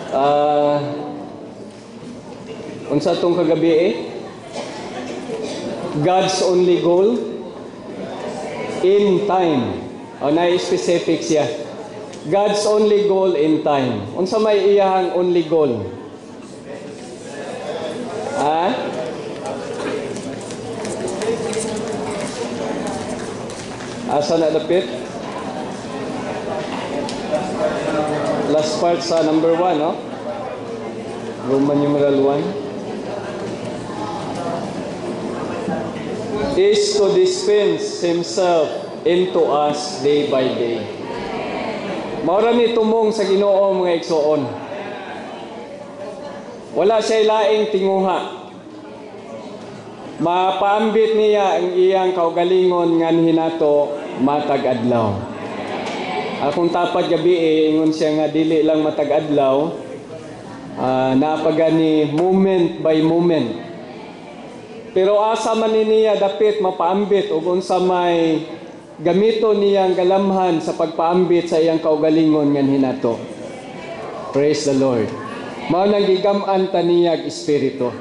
Ah, unsa tong kagabi God's only goal in time. O na-specific siya. God's only goal in time. Unsa may iyahang only goal? Asa na dapit? Last part sa number 1, no? Roman numeral 1. Is to dispense Himself into us day by day. Maura ni tumong sa Ginoo mga igsoon. Wala siya laing tinguha. Mapaambit niya ang iyang kaugalingon ngan hinato matag adlaw. Akong tapad gabi ingon siya nga dili lang matag adlaw, napagani moment by moment. Pero asa man niya dapit mapaambit ug unsa may gamito niyang galamhan sa pagpaambit sa iyang kaugalingon ngan hinato. Praise the Lord. Mao nang gigam-an ta niyag espiritu.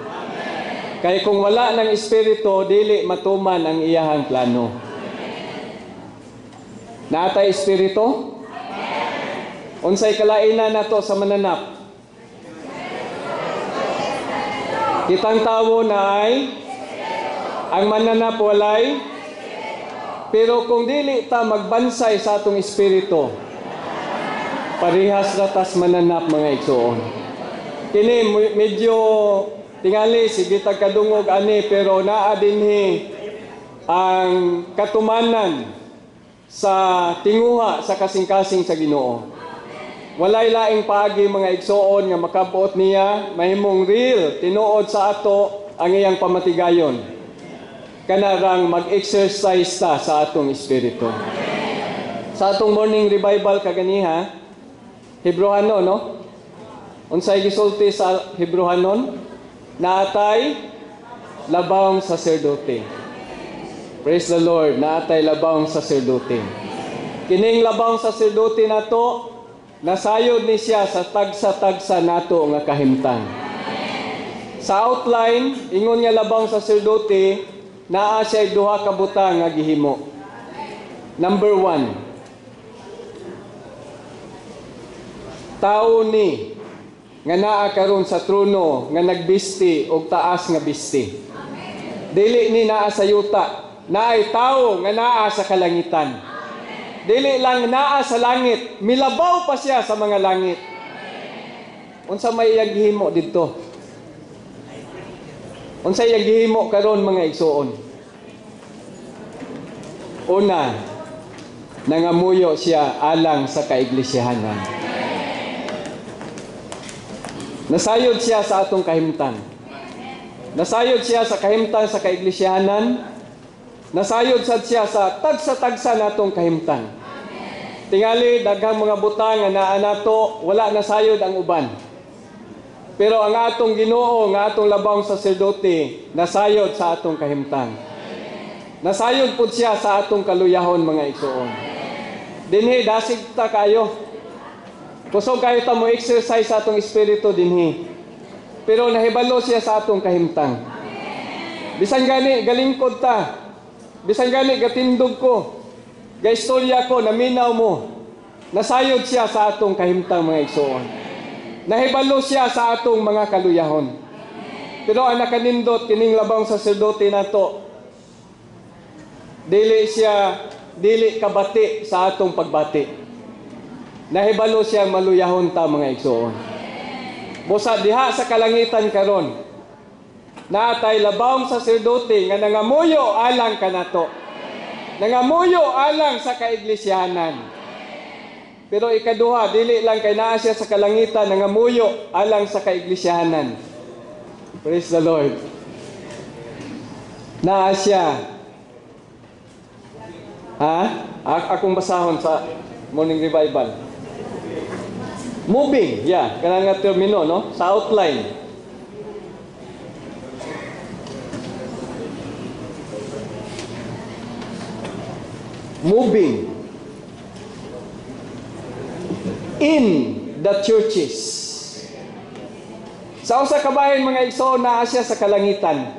Kay kung wala ng espiritu, dili matuman ang iyahang plano. Naatay espiritu? Unsay kalainan nato sa mananap? Kitang tawo na ay ang mananap walay, pero kung dili ta magbansay sa atong espiritu, parihas ratas mananap mga igsoon. Kini medyo tingali sige tagkadungog ani, pero naa dinhi ang katumanan sa tinguha sa kasing-kasing sa Ginoo. Walay laing paagi mga igsoon nga makabuot niya mahimong real tinuod sa ato ang iyang pamatigayon. Kanarang mag-exercise ta sa atong espiritu. Sa atong morning revival kaganiha, Hebrehanon, no? Unsay gisulti sa Hebrehanon? Naatay labawng saserdote. Praise the Lord, naatay labawng saserdote. Kining labawng saserdote nato, nasayod ni siya sa tagsa-tagsa nato nga kahimtang. Sa outline, ingon nga labawng saserdote, naa siya duha ka butang nga gihimo. Number 1, tao ni nga naa karon sa trono nga nagbisti og taas nga bisti. Dili ni naa sa yuta, naay tao nga naa sa kalangitan. Dili lang naa sa langit, milabaw pa siya sa mga langit. Unsa may iyang gihimo didto? Unsa iyang gihimo karon mga igsoon? Una, nangamuyo siya alang sa kaiglesiyahanan. Nasayod siya sa atong kahimtang. Nasayod siya sa kahimtang sa kaiglesiyahanan. Nasayod siya sa tagsa-tagsa natong kahimtang. Tingali daghang mga butang nga naa nato, wala nasayod ang uban. Pero ang atong Ginoo nga atong labawng saserdote nasayod sa atong kahimtang. Nasayod pud siya sa atong kaluyahon mga igsoon. Dinhi dasig ta kayo. Kusog kayo ta mo exercise sa atong espiritu dinhi. Pero nahibalo siya sa atong kahimtang. Bisan gani galingkod ta. Bisan gani gatindog ko. Gaistorya ko naminaw mo. Nasayod siya sa atong kahimtang mga igsoon. Nahibalo siya sa atong mga kaluyahon. Pero ang nakanindot kining labawng saserdote nato, dili kabati sa atong pagbati. Nahibalo siyang maluyahon ta mga igsoon. Busa diha sa kalangitan karon, naatay labawng saserdote nga nangamuyo alang kanato. Nangamuyo alang sa kaiglesiyahanan. Pero ikaduha, dili lang kay naa siya sa kalangitan nangamuyo alang sa kaiglesiyahanan. Praise the Lord. Naa siya. Akong basahon sa morning revival. Moving, yeah, kanang nga termino, no? Sa outline. Moving in the churches. Sa usa ka bahin mga igsoon, naa siya sa kalangitan.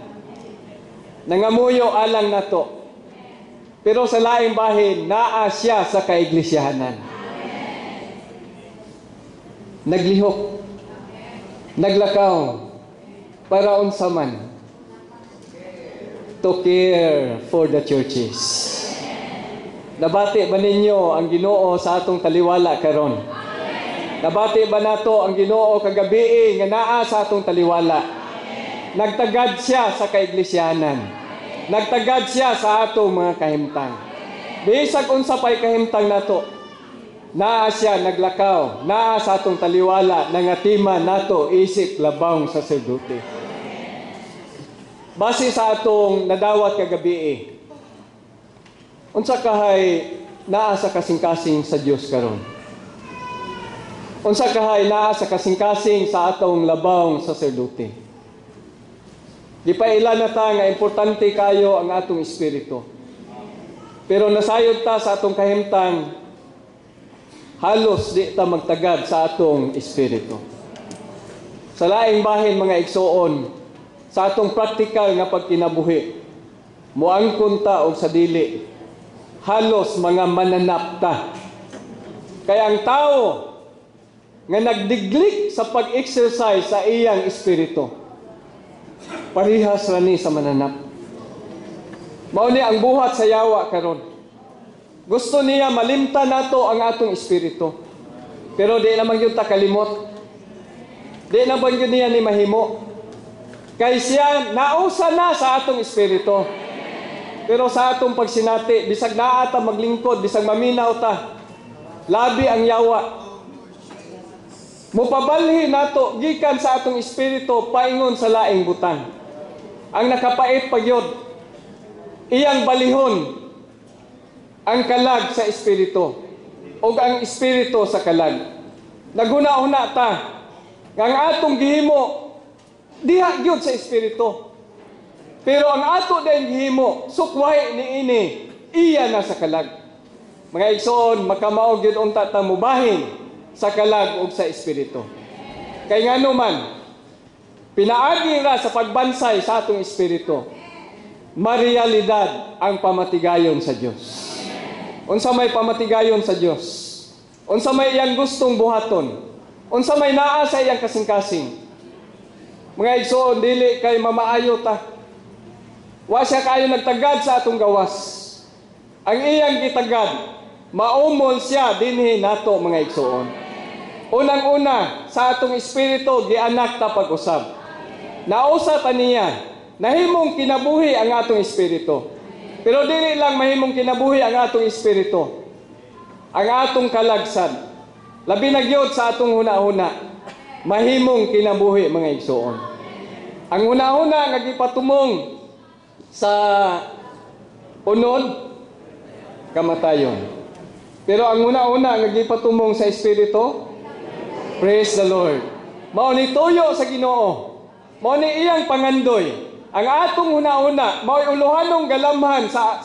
Nangamuyo alang nato. Pero sa laing bahin, naa siya sa kaiglesiyahanan. Naglihok, naglakaw, para unsa man, to care for the churches. Nabati ba ninyo ang Ginoo sa atong taliwala karon? Nabati ba nato ang Ginoo kagabi nga naa sa atong taliwala? Nagtagad siya sa kaiglesiyanan. Nagtagad siya sa atong mga kahimtang. Bisag unsa pay kahimtang nato, naa siya naglakaw, naa sa atong taliwala, nangatima nato isip labang saserdote. Base sa atong nadawat kagabi, unsa kahay naa sa kasing-kasing sa Dios karon? Unsa kahay naa sa kasing-kasing sa atong labang saserdote? Gipailan na ta nga importante kayo ang atong espiritu. Pero nasayod ta sa atong kahimtang, halos di ta magtagad sa atong espiritu. Sa laing bahin mga igsoon, sa atong praktikal nga pagkinabuhi, muangkon ta og sa dili, halos mga mananap ta. Kaya ang tao nga nagdiglik sa pag-exercise sa iyang espiritu, parihas rani sa mananap. Mao ni ang buhat sa yawa karon. Gusto niya malimtan nato ang atong espiritu. Pero di naman gyud ta kalimot. Di naman gyud niya ni mahimo. Kay siya nausa na sa atong espiritu. Pero sa atong pagsinati, bisag naa ta maglingkod, bisag maminaw ta, labi ang yawa. Mupabalhi nato gikan sa atong espiritu paingon sa laing butang. Ang nakapait pagyod, iyang balihon ang kalag sa espiritu o ang espiritu sa kalag. Naguna-una ta nga ang atong gihimo diha gyud sa espiritu. Pero ang ato din gihimo sukway niini iya na sa kalag. Mga igsoon, makamaog gyud unta ta mubahin sa kalag ug sa espiritu. Kay ngano man, pinaagi ra sa pagbansay sa atong espiritu, marealidad ang pamatigayon sa Dios. Unsa may pamatigayon sa Dios? Unsa may iyang gustong buhaton? Unsa may naa sa iyang kasing-kasing? Mga igsoon, dili kay mamaayo ta. Wa siya kayo nagtagad sa atong gawas. Ang iyang gitagad, maumol siya dinhi nato mga igsoon. Unang-una, sa atong espiritu, gianak ta pag-usab. Nausa ta niya, nahimong kinabuhi ang atong espiritu. Pero dili lang mahimong kinabuhi ang atong espiritu. Ang atong kalagsan, labi na gyud sa atong huna-huna, mahimong kinabuhi mga igsoon. Ang huna-huna nga gipatumong sa unod, kamatayon. Pero ang una-una nga gipatumong sa espiritu, praise the Lord. Mao ni tuyo sa Ginoo. Mao ni iyang pangandoy. Ang atong una-una, mao'y uluhanong galamhan sa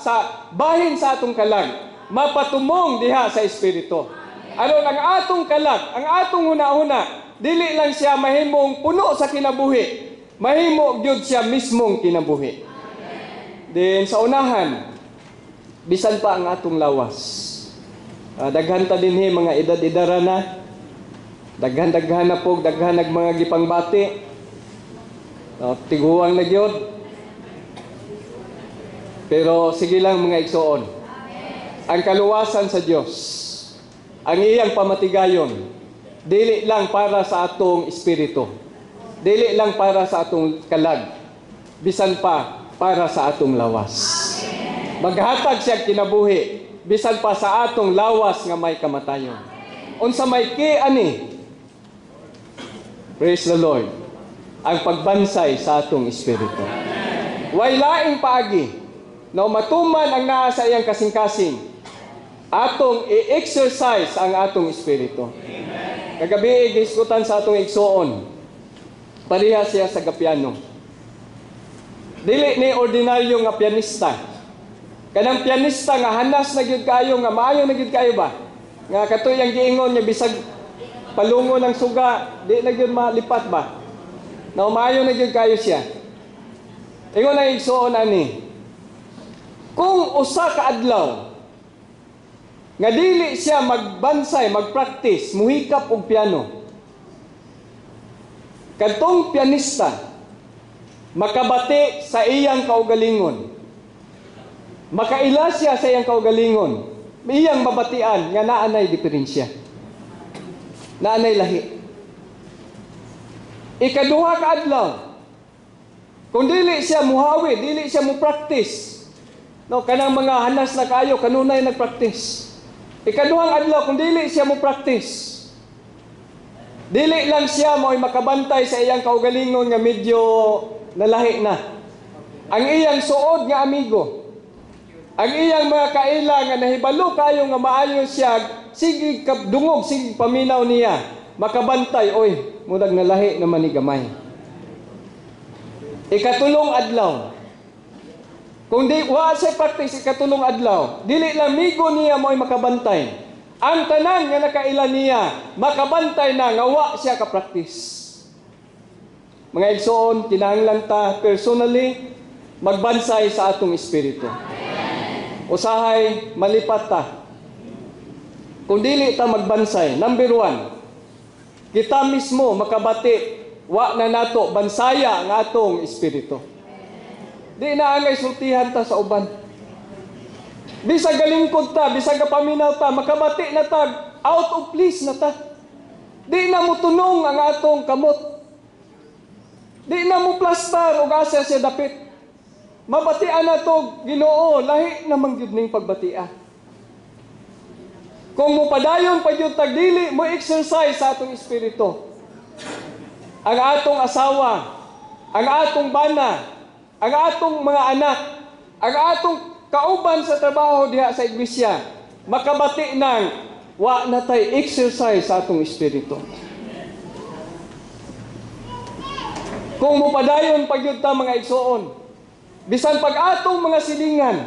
bahin sa atong kalag. Mapatumong diha sa espiritu. Aron ang atong kalag, ang atong una-una, dili lang siya mahimong puno sa kinabuhi. Mahimo gyud siya mismong kinabuhi. Then sa unahan, bisan pa ang atong lawas. Daghan ta dinhi mga edad-edara na. Daghan-daghan na po, daghan nag mga gipangbati. Tiguang na gyud. Pero sige lang mga igsoon. Ang kaluwasan sa Dios, ang iyang pamatigayon, dili lang para sa atong espiritu. Dili lang para sa atong kalag. Bisan pa para sa atong lawas. Maghatag siya kinabuhi bisan pa sa atong lawas nga may kamatayon. Unsa may ani? Praise the Lord. Ang pagbansay sa atong espiritu. Way laing paagi na matuman ang naa sa iyang kasing-kasing, atong i-exercise ang atong espiritu. Kagabi giskutan sa atong igsoon, pariha siya sa gapiano. Dili ni ordinaryo nga pianista. Kanang pianista nga hanas na gyud kayo, nga maayo na gyud kayo ba? Nga katoy ang giingon niya bisag palungo ng suga, di na gyud malipat ba? Na umayo na gyud kayo siya. Ingon na igsuon ani. Kung usa ka adlaw nga dili siya magbansay, magpractice, muhikap og piano. Kadtong pianista makabati sa iyang kaugalingon. Makaila siya sa iyang kaugalingon. Iyang mabatian nga naanay diferensya. Naanay lahi. Ikaduha ka adlaw, kung dili siya muhawi, dili siya mo practice. No, kanang mga hanas na kayo kanunay nagpractice. Ikaduhang adlaw kung dili siya mo practice. Dili lang siya mo'y makabantay sa iyang kaugalingon nga medyo nalahi na. Ang iyang suod nga amigo, ang iyang mga kaila nga nahibalo kayo nga maayo siya, sige dungog, sige paminaw niya, makabantay, oy, mudag nalahi naman ni gamay. Ikatulong adlaw, kung di wa siya practice ikatulong adlaw, dili lang migo niya mo'y makabantay. Ang tanan nga nakaila niya, makabantay na nga wa siya ka-practice. Mga igsoon, kinahanglan ta personally magbansay sa atong espiritu. Usahay malipat ta. Kung dili ta magbansay, number 1, kita mismo makabati, wa na nato bansaya nga atong espiritu. Di na angay sultihan ta sa uban. Bisag galingkod ta, bisag paminaw ta, makabati na ta, out of place na ta. Di na mo tunong ang atong kamot. Di na mo plastar o asa siya dapit. Mabatian na to, Ginoo, lahi namang gyud ning pagbatia. Kung mo padayon pa gyud tagdili, mo exercise sa atong espiritu. Ang atong asawa, ang atong bana, ang atong mga anak, ang atong kauban sa trabaho diha sa iglesia, makabati nang wa na tay exercise sa atong espiritu. Kung mupadayon pagyud ta mga igsoon, bisan pag atong mga silingan,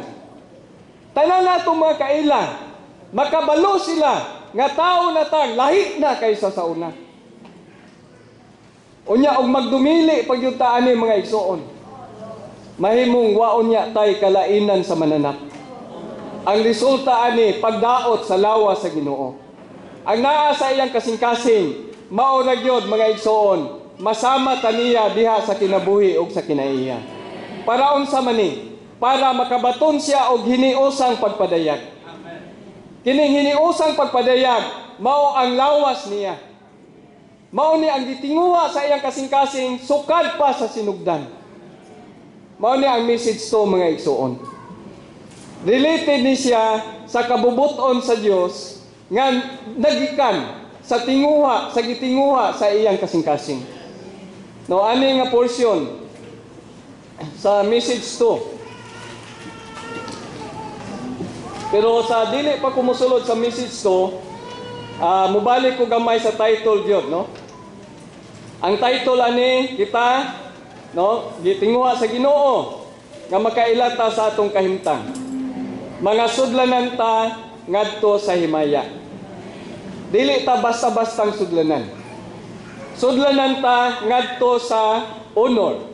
tanan natong mga kaila, makabalo sila nga tao na tang lahi na kaysa sa una. Unya og magdumili pagyud ta ani mga igsoon, mahimong waon niya tay kalainan sa mananap. Ang resulta ani pagdaot sa lawas sa Ginoo. Ang naa sa iyang kasing-kasing mao ra gyud mga igsoon, masama taniya diha sa kinabuhi ug sa kinaiya. Para unsa man ni? Para makabaton siya og hiniusang pagpadayag. Kining hiniusang pagpadayag mao ang lawas niya. Mao ni ang gitinguha sa iyang kasing-kasing sukad pa sa sinugdan. Mao ni ang message to mga igsoon. Related ni siya sa kabubuton sa Dios nga nagikan sa tinguha, sa gitinguha sa iyang kasing-kasing. No, ani nga portion sa message to. Pero sa dili pa kumusulod sa message to, mubalik ko gamay sa title gyud, no? Ang title ani kita, no, gitinguha sa Ginoo nga makailata sa atong kahimtang. Mga sudlanan ta ngadto sa himaya. Dili ta basta-bastang sudlanan. Sudlanan ta ngadto sa honor.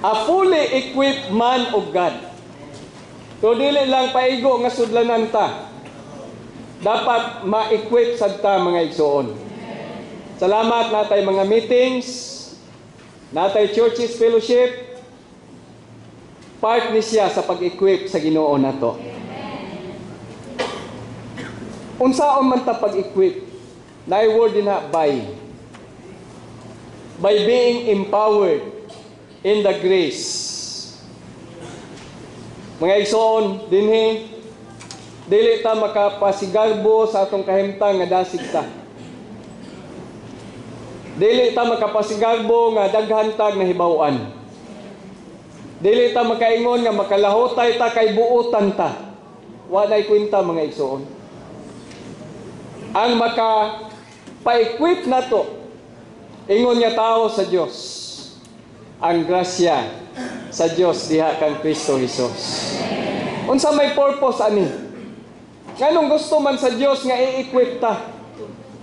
A fully equipped man of God. So dili lang paigo nga sudlanan ta. Dapat ma-equip sad ta mga igsoon. Salamat natay mga meetings, natay churches fellowship, part ni siya sa pag-equip sa Ginoo nato. Unsaon man ta pag-equip? Naay word din na by being empowered in the grace. Mga igsoon dinhi, dili ta makapasigarbo sa atong kahimtang nga dasig ta. Dili ta makapasigarbo nga daghan tag nahibaw-an. Dili ta makaingon nga makalahotay ta kay buotan ta. Wa nay kwenta mga igsoon. Ang maka-pa-equip nato, ingon nga tao sa Dios, ang grasya sa Dios diha kang Kristo Jesus. Unsa may purpose ani? Nganong gusto man sa Dios nga i-equip ta?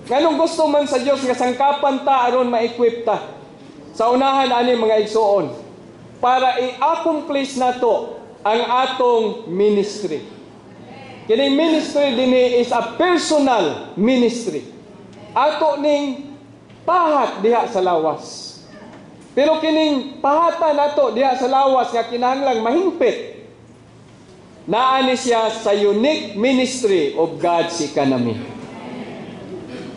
Nganong gusto man sa Dios nga sangkapan ta aron ma-equip ta sa unahan ani mga igsoon para i-accomplish nato ang atong ministry. Kining ministry dinhi is a personal ministry. Ato ning pahat diha sa lawas. Pero kining pahata nato diha sa lawas nga kinahanglang mahingpit, naa ni siya sa unique ministry of God's economy.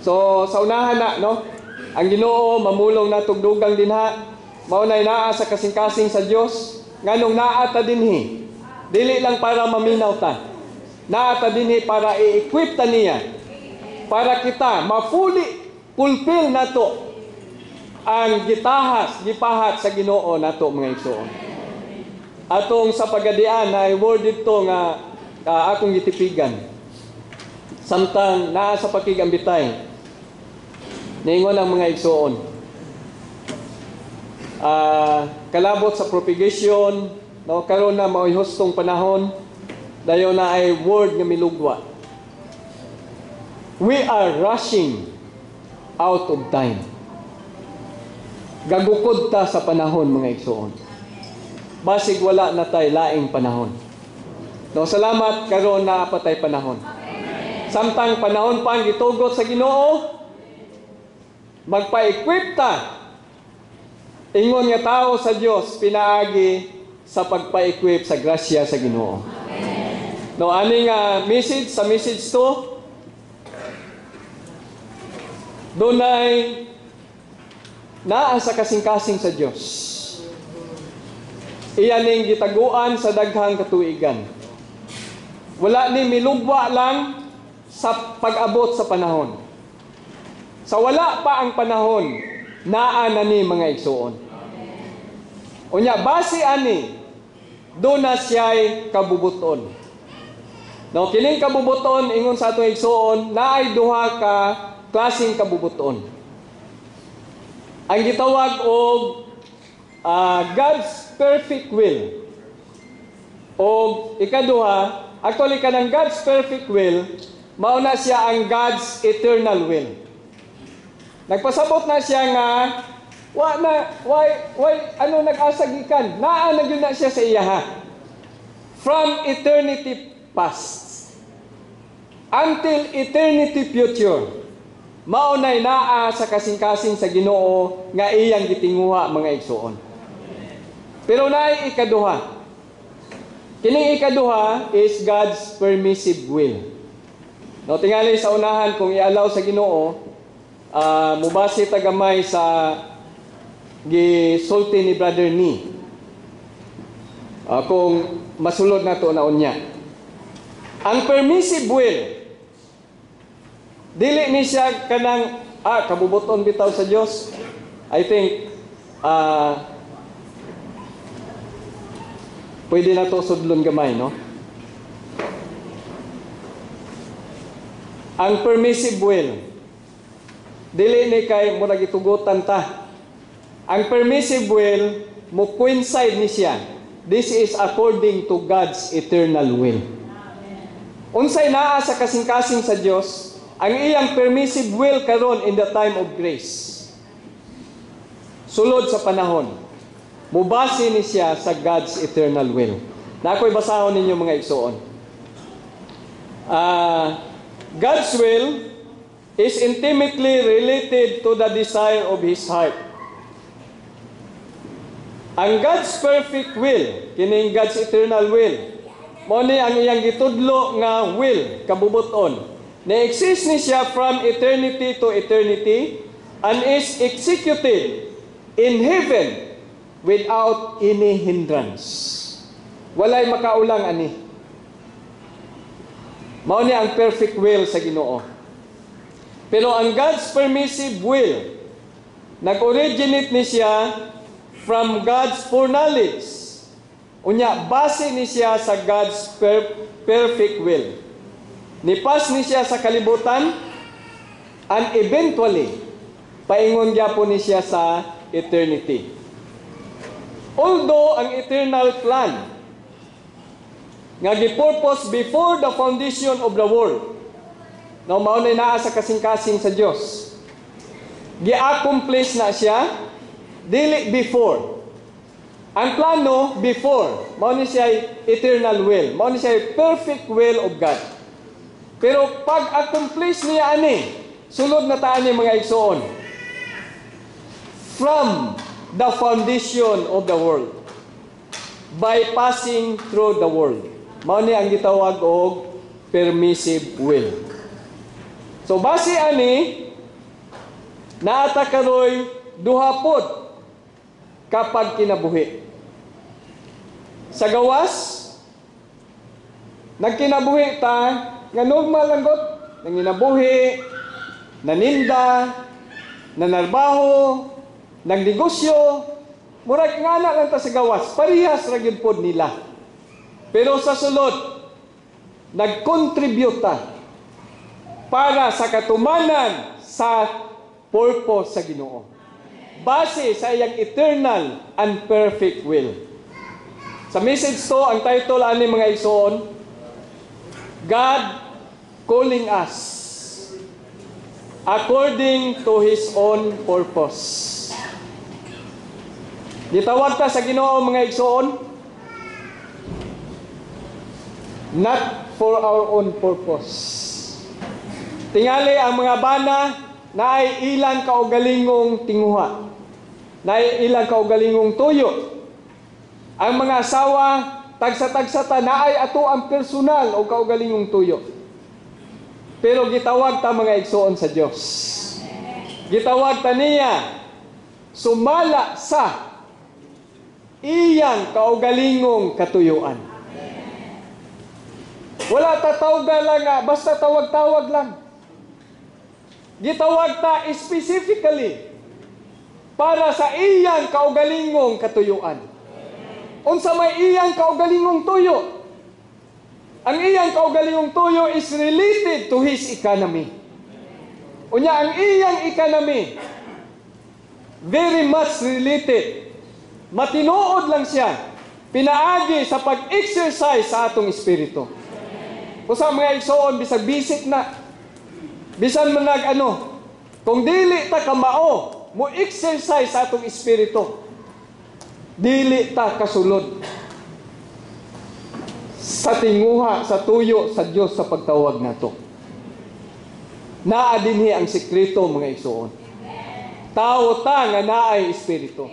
So sa unahan na, no, ang Ginoo mamulong natong dugang dinha, maunay naa sa kasing-kasing sa Dios, nganong naa ta dinhi dili lang para maminaw ta, naa ta dinhi para i-equip ta niya, para kita ma-fully fulfill nato ang gipahat sa Ginoo nato mga igsoon. Atong sa pagadian ay word dito nga akong gitipigan. Samtang naa sa pakigambitay, niingon ang mga igsoon. Kalabot sa propagation, no, karon na mao'y hustong panahon, dayon na ay word nga milugwa. We are rushing out of time. Gagukod ta sa panahon mga igsoon. Basig wala na tay laing panahon. No, salamat karon na patay panahon. Samtang panahon pa ang gitugot sa Ginoo, magpa-equip ta. Ingon nga tao sa Dios pinaagi sa pagpa-equip sa grasya sa Ginoo. No, aning message sa message 2, dunay naa sa kasing-kasing sa Dios. Iyaning gitaguan sa daghang katuigan. Wala ni milugwa lang sa pag-abot sa panahon. Sa wala pa ang panahon, naa na ni mga igsoon. Unya base ani do na siya'y kabubuton. No, kining kabubuton ingon sa atong igsoon, naay duha ka klaseng kabubuton. Ang gitawag og God's perfect will. O ikaduha, actually kanang God's perfect will, mauna siya ang God's eternal will. Nagpasabot na siya nga ano nag-asa gikan, naa na gyud na siya sa iyaha. From eternity past until eternity future. Maunay naa sa kasing-kasing sa Ginoo nga iyang gitinguha mga igsoon. Pero naay ikaduha. Kining ikaduha is God's permissive will. No, tingali sa unahan kung i-allow sa Ginoo, mubase ta gamay sa gisulti ni Brother Ni. Kung masulod nato na unya. Ang permissive will, dili ni siya kanang kabubuton bitaw sa Dios. I think pwede na to sudlon gamay, no? Ang permissive will, dili ni kay murag itugutan ta. Ang permissive will mo coincide ni siya. This is according to God's eternal will. Unsay naa sa kasing-kasing sa Dios ang iyang permissive will karon in the time of grace. Sulod sa panahon, mubase ni siya sa God's eternal will. Na ako'y basahon ninyo mga igsoon. God's will is intimately related to the desire of His heart. Ang God's perfect will, kining God's eternal will, mo ni ang iyang gitudlo nga will, kabubuton. Na-exist ni siya from eternity to eternity and is executed in heaven without any hindrance. Walay makaulang ani. Mao ni ang perfect will sa Ginoo. Pero ang God's permissive will, nag-originate ni siya from God's foreknowledge. Unya, base ni siya sa God's perfect will. Nipas ni siya sa kalibutan and eventually, paingon gyapon ni siya sa eternity. Although ang eternal plan nga gipurpose before the foundation of the world No, mao na naa sa kasing-kasing sa Dios. Gi-accomplish na siya dili before. Ang plano before, mao ni siya eternal will. Mao ni siya perfect will of God. Pero pag-accomplish niya ani, sulod na taan ni mga igsoon. From the foundation of the world, by passing through the world. Mao ni ang gitawag og permissive will. So base ani naata karoy duha pod kapag kinabuhi. Sa gawas nagkinabuhi ta nga normal lang gud, nanginabuhi, naninda, nanarbaho, nagnegosyo, murag nga na lang ta sa gawas, parehas ra gyud pod nila. Pero sa sulod nag-contribute ta para sa katumanan sa purpose sa Ginoo. Base sa iyang eternal and perfect will. Sa message to, ang title ani mga igsoon, God calling us according to His own purpose. Gitawag ta sa Ginoo mga igsoon, not for our own purpose. Tingali ang mga bana na ay ilang kaugalingong tinguha, na ay ilang kaugalingong tuyo. Ang mga asawa, tagsa-tagsa ta na ay ato ang personal o kaugalingong tuyo. Pero gitawag ta mga igsoon sa Dios. Gitawag ta niya sumala sa iyang kaugalingong katuyuan. Wala ta tawag lang nga, basta tawag-tawag lang. Gitawag ta specifically para sa iyang kaugalingong katuyuan. Unsa may iyang kaugalingong tuyo? Ang iyang kaugalingong tuyo is related to His economy. Unya, ang iyang economy very much related. Matinuod lang siya, pinaagi sa pag-exercise sa atong espiritu. Kung sa mga igsoon, bisag bisik na, bisan man kung dili ta kamao, mo exercise sa atong espiritu, dili ta kasulod sa tinguha, sa tuyo sa Dios sa pagtawag nato. Naa dinhi ang sekreto mga igsoon. Tao ta nga naay espiritu.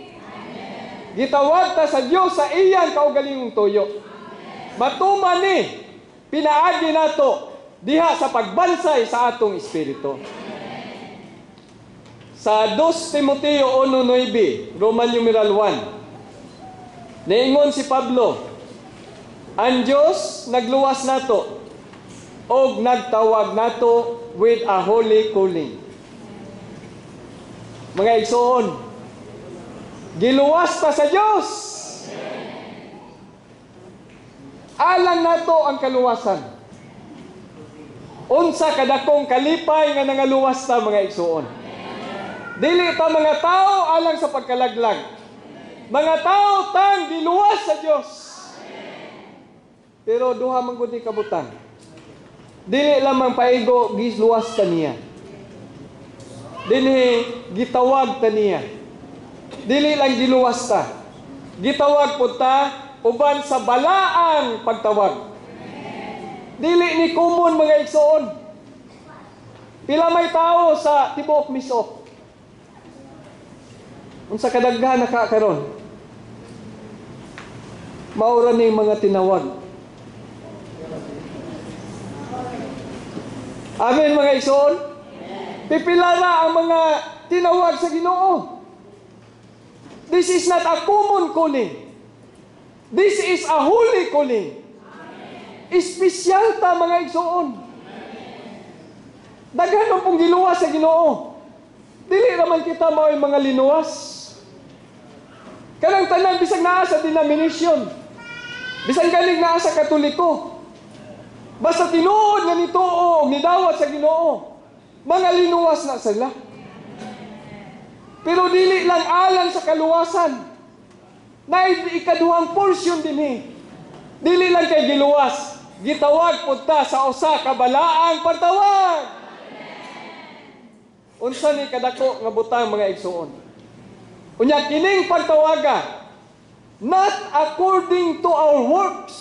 Gitawag ta sa Dios sa iyang kaugalingong tuyo. Matuman ni pinaagi nato diha sa pagbansay sa atong espiritu. Sa 2 Timoteo 1:9, Roman numeral 1, naingon si Pablo, ang Dios nagluwas nato og nagtawag nato with a holy calling. Mga igsoon, giluwas ta sa Dios. Alang nato ang kaluwasan. Unsa kadakong kalipay nga nangaluwas ta mga igsoon. Dili ta mga tao alang sa pagkalaglag. Mga tao tang giluwas sa Dios. Pero duha man gud ni kabutang. Dili lamang paigo giluwas ta niya. Dili gitawag ta niya. Dili lang giluwas ta. Gitawag pud ta uban sa balaang pagtawag. Dili ni common mga igsoon. Pila may tao sa tibuok misok. Unsa kadaghan nakakaron? Maura ning mga tinawag. Amen mga igsoon. Pipila na ang mga tinawag sa Ginoo. This is not a common calling. This is a holy calling. Espesyal ta mga igsoon. Daghan man pong giluwas sa Ginoo. Dili raman kita mao mga linuwas. Kanang tanan bisag naa sa denomination. Bisag galing naa sa Katoliko. Basta tinuod nga nituo, nidawat sa Ginoo. Mga linuwas na sila. Pero dili lang alang sa kaluwasan. Na ikaduhang portion dinhi. Dili lang kay giluwas. Gitawag pud ta sa usa ka balaang pagtawag. unsa ni kadako nga butang mga igsoon. Unya kining pagtawaga, not according to our works.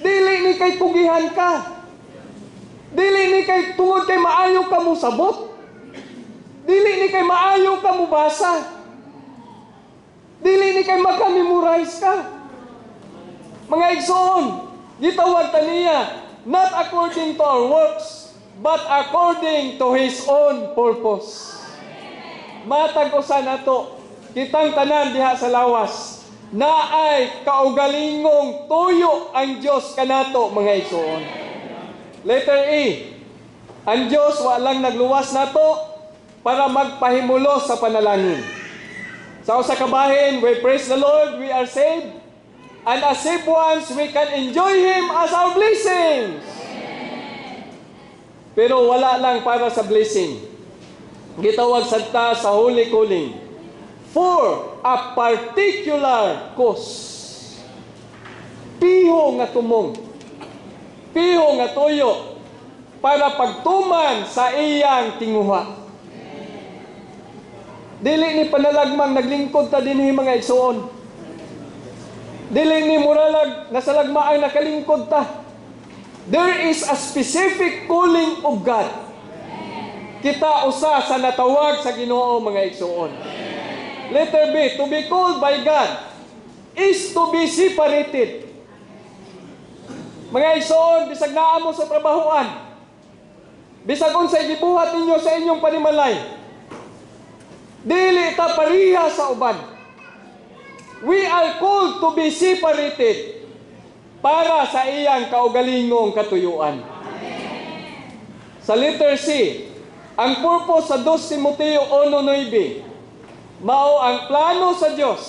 Dili ni kay pugihan ka. Dili ni kay tungod kay maayo ka mo sabot. Dili ni kay maayo ka mo basa. Dili ni kay makamemorize ka. Mga igsoon, gitawag ta niya, not according to our works, but according to His own purpose. Matag usa nato, kitang tanan diha sa lawas, na ay kaugalingong tuyo ang Dios kanato, mga igsoon. Letter E, ang Dios walang nagluwas nato para magpahimulos sa panalangin. Sa usa ka bahin, we praise the Lord, we are saved, and as saved ones, we can enjoy Him as our blessings. Pero wala lang para sa blessing. Gitawag sadta sa Holy Calling, for a particular cause. Piho nga tumong, piho nga tuyo, para pagtuman sa iyang tinguha. Dili ni panalagmang naglingkod ta dinhi mga igsoon. Dili ni muralag nasalagmaang nakalingkod ta. There is a specific calling of God. Kita usa sa natawag sa Ginoo, mga igsoon. Letter B, to be called by God is to be separated. Mga igsoon, bisag naa mo sa trabahoan, bisag unsay gibuhat ninyo sa inyong panimalay, dili ta pariha sa uban. We are called to be separated para sa iyang kaugalingong katuyuan. Sa letter C, ang purpose sa 2 Timoteo 1:9, mao ang plano sa Dios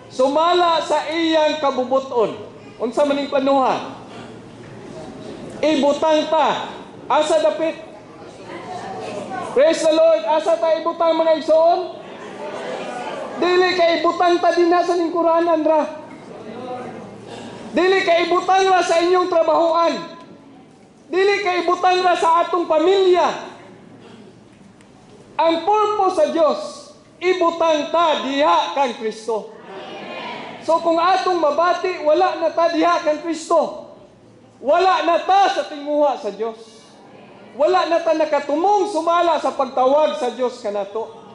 sumala sa iyang kabubuton. Unsa maning planuhan? Ibutang ta asa dapit. Praise the Lord. Asa ta ibutang, mga igsoon? Dili kay ibutang ta dinha sa lingkuranan ra. Dili kay ibutang ra sa inyong trabahoan. Dili kay ibutang ra sa atong pamilya. Ang purpose sa Dios, ibutang ta diha kang Kristo. So kung atong mabati, wala na ta diha kang Kristo. Wala na ta sa tinguha sa Dios. Wala na ta nakatumong sumala sa pagtawag sa Dios kanato.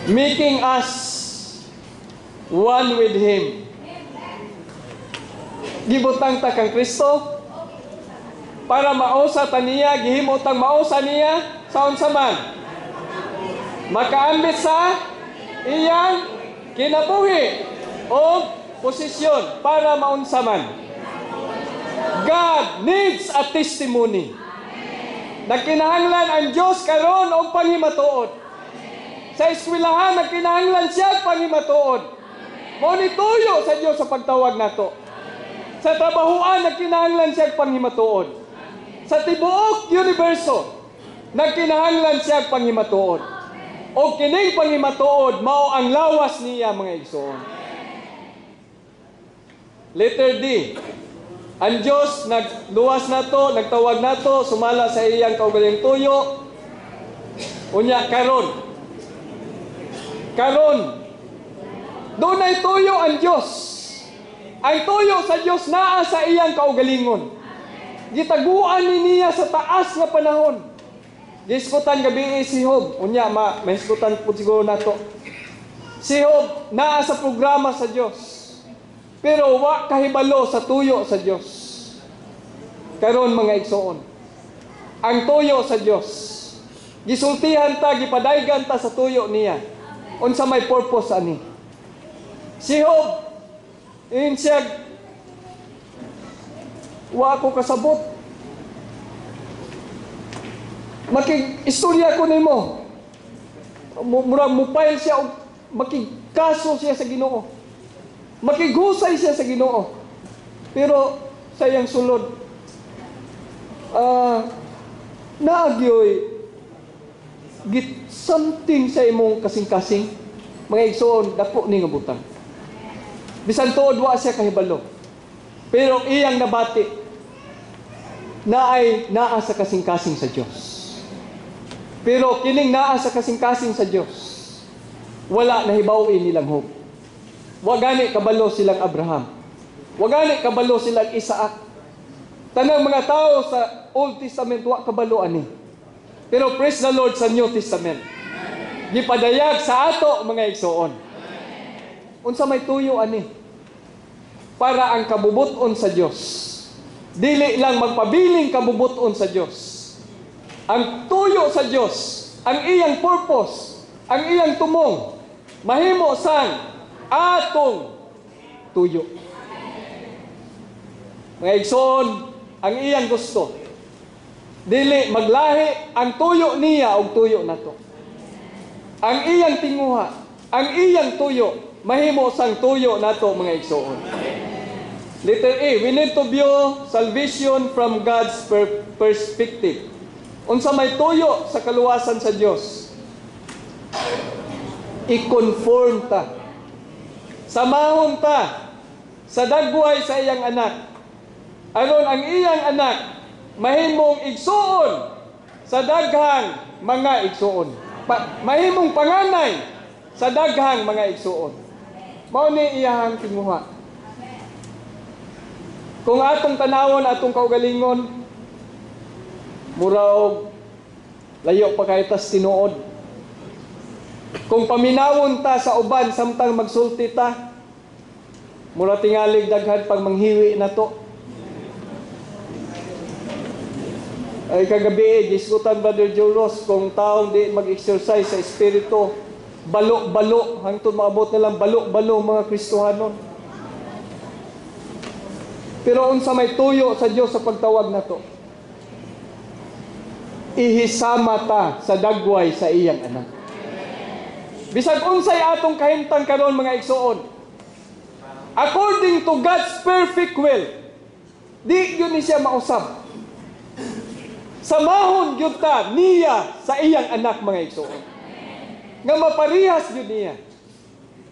Making us one with Him. Gibutang ta kang Kristo para mausa ta niya, gihimotang mausa niya sa unsa man. Makaambit sa iyang kinabuhi o posisyon para maunsa man. God needs a testimony. Nagkinahanglan ang Dios karon og panghimatuod. Sa eskwelahan nagkinahanglan siya panghimatuod. Mao ni tuyo sa Dios sa pagtawag nato. Sa trabahoan nagkinahanglan siya panghimatuod. Sa tibuok universo nagkinahanglan siya panghimatuod. O kining panghimatuod mao ang lawas niya, mga igsoon. Letter D, ang Diyos nagluwas nato, nagtawag nato, sumala sa iyang kaugaling tuyo. Unya, karon. Dunay tuyo ang Diyos. Ang tuyo sa Diyos naa sa iyang kaugalingon. Gitaguan ni niya sa taas nga panahon. Giskutan gabi si Job. Unya, mahiskutan po siguro nato. Si Job naa sa programa sa Diyos. Pero wa kahibalo sa tuyo sa Dios. Karon, mga igsoon, ang tuyo sa Dios, gisultihan ta, gipadaygan ta sa tuyo niya. Unsa may purpose ani? Si Job, siya, wa ako kasabot. Makig-istorya ko nimo. Murag mupile siya, makigkaso siya sa Ginoo. Makigusay siya sa Ginoo. Pero sayang sulod, naagyoy git something sa imong kasing-kasing, mga igsoon, dako ni nga butang. Bisan tuod wa siya kahibalo. Pero iyang nabati na ay naa sa kasing-kasing sa Dios. Pero kining naa sa kasing-kasing sa Dios, wala nahibaw-in nilang hope. Wa gani kabalo silang Abraham. Wa gani kabalo silang Isaac. Tanang mga tao sa Old Testament wa kabalo ani. Pero praise the Lord sa New Testament. Gipadayag sa ato mga igsoon. Unsa may tuyo ani? Para ang kabubuton sa Dios. Dili lang magpabiling kabubuton sa Dios. Ang tuyo sa Dios, ang iyang purpose, ang iyang tumong, mahimo sang atong tuyo. Mga igsoon, ang iyang gusto, dili maglahi ang tuyo niya og tuyo nato. Ang iyang tinguha, ang iyang tuyo, mahimo sang tuyo nato mga igsoon. Letter A, we need to view salvation from God's perspective. Unsa may tuyo sa kaluwasan sa Dios? I-conform ta. Samahon ta sa dagway sa iyang anak. Aron ang iyang anak mahimong igsuon sa daghang mga igsuon. Mahimong panganay sa daghang mga igsuon. Mao ni iyang tinguha. Kung atong tanawon, atong kaugalingon, muraw layo pa kay tas tinuod. Kung paminawon ta sa uban samtang magsulti ta, mura tingalig daghan pag manghiwi na to. Ay kagabi, gisgutan Brother Joros, kung taong di mag-exercise sa espiritu, balo-balo, hangtod maabot nilang balo-balo mga Kristohanon. Pero unsa may tuyo sa Dios sa pagtawag na to? Ihisama ta sa dagway sa iyang anak. Bisag unsay atong kahimtang karon mga igsoon, according to God's perfect will, di yun ni siya mausab. Samahon gyud ta niya sa iyang anak mga igsoon. Nga maparihas gyud niya.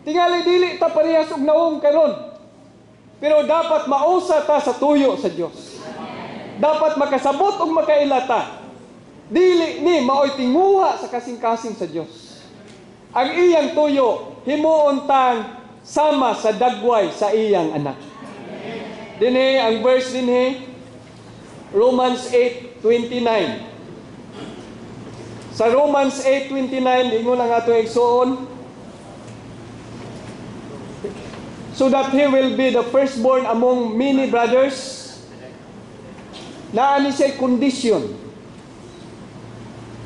Tingali dili ta parihas og naong karon. Pero dapat mausa ta sa tuyo sa Dios. Dapat makasabot og makailata. Dili ni maoy tinguha sa kasing-kasing sa Dios. Ang iyang tuyo himuon tang sama sa dagway sa iyang anak. Dinhi ang verse dinhi Romans 8:29. Sa Romans 8:29 ingon ang atong igsoon, so that he will be the firstborn among many brothers. Naa ni siya condition.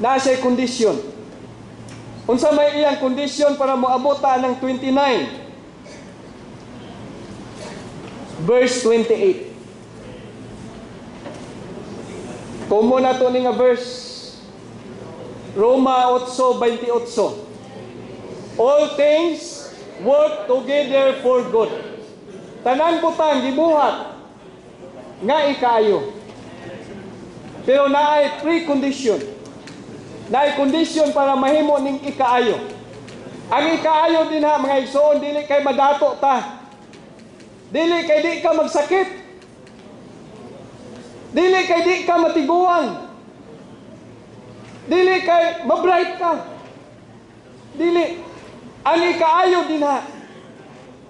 Naa siya condition. Unsa may iyang condition para moabot ta ng 29? Verse 28. Komo na to ni nga verse. Roma 8:28. All things work together for good. Tanan butang gibuhat nga ikaayo. Pero naay precondition. Naay condition para mahimo ning ikaayo. Ang ikaayo din ha mga igsoon, dili kay madato ta. Dili kay di ka magsakit. Dili kay di ka matiguang. Dili kay mabright ka. Dili. Ang ikaayo din ha,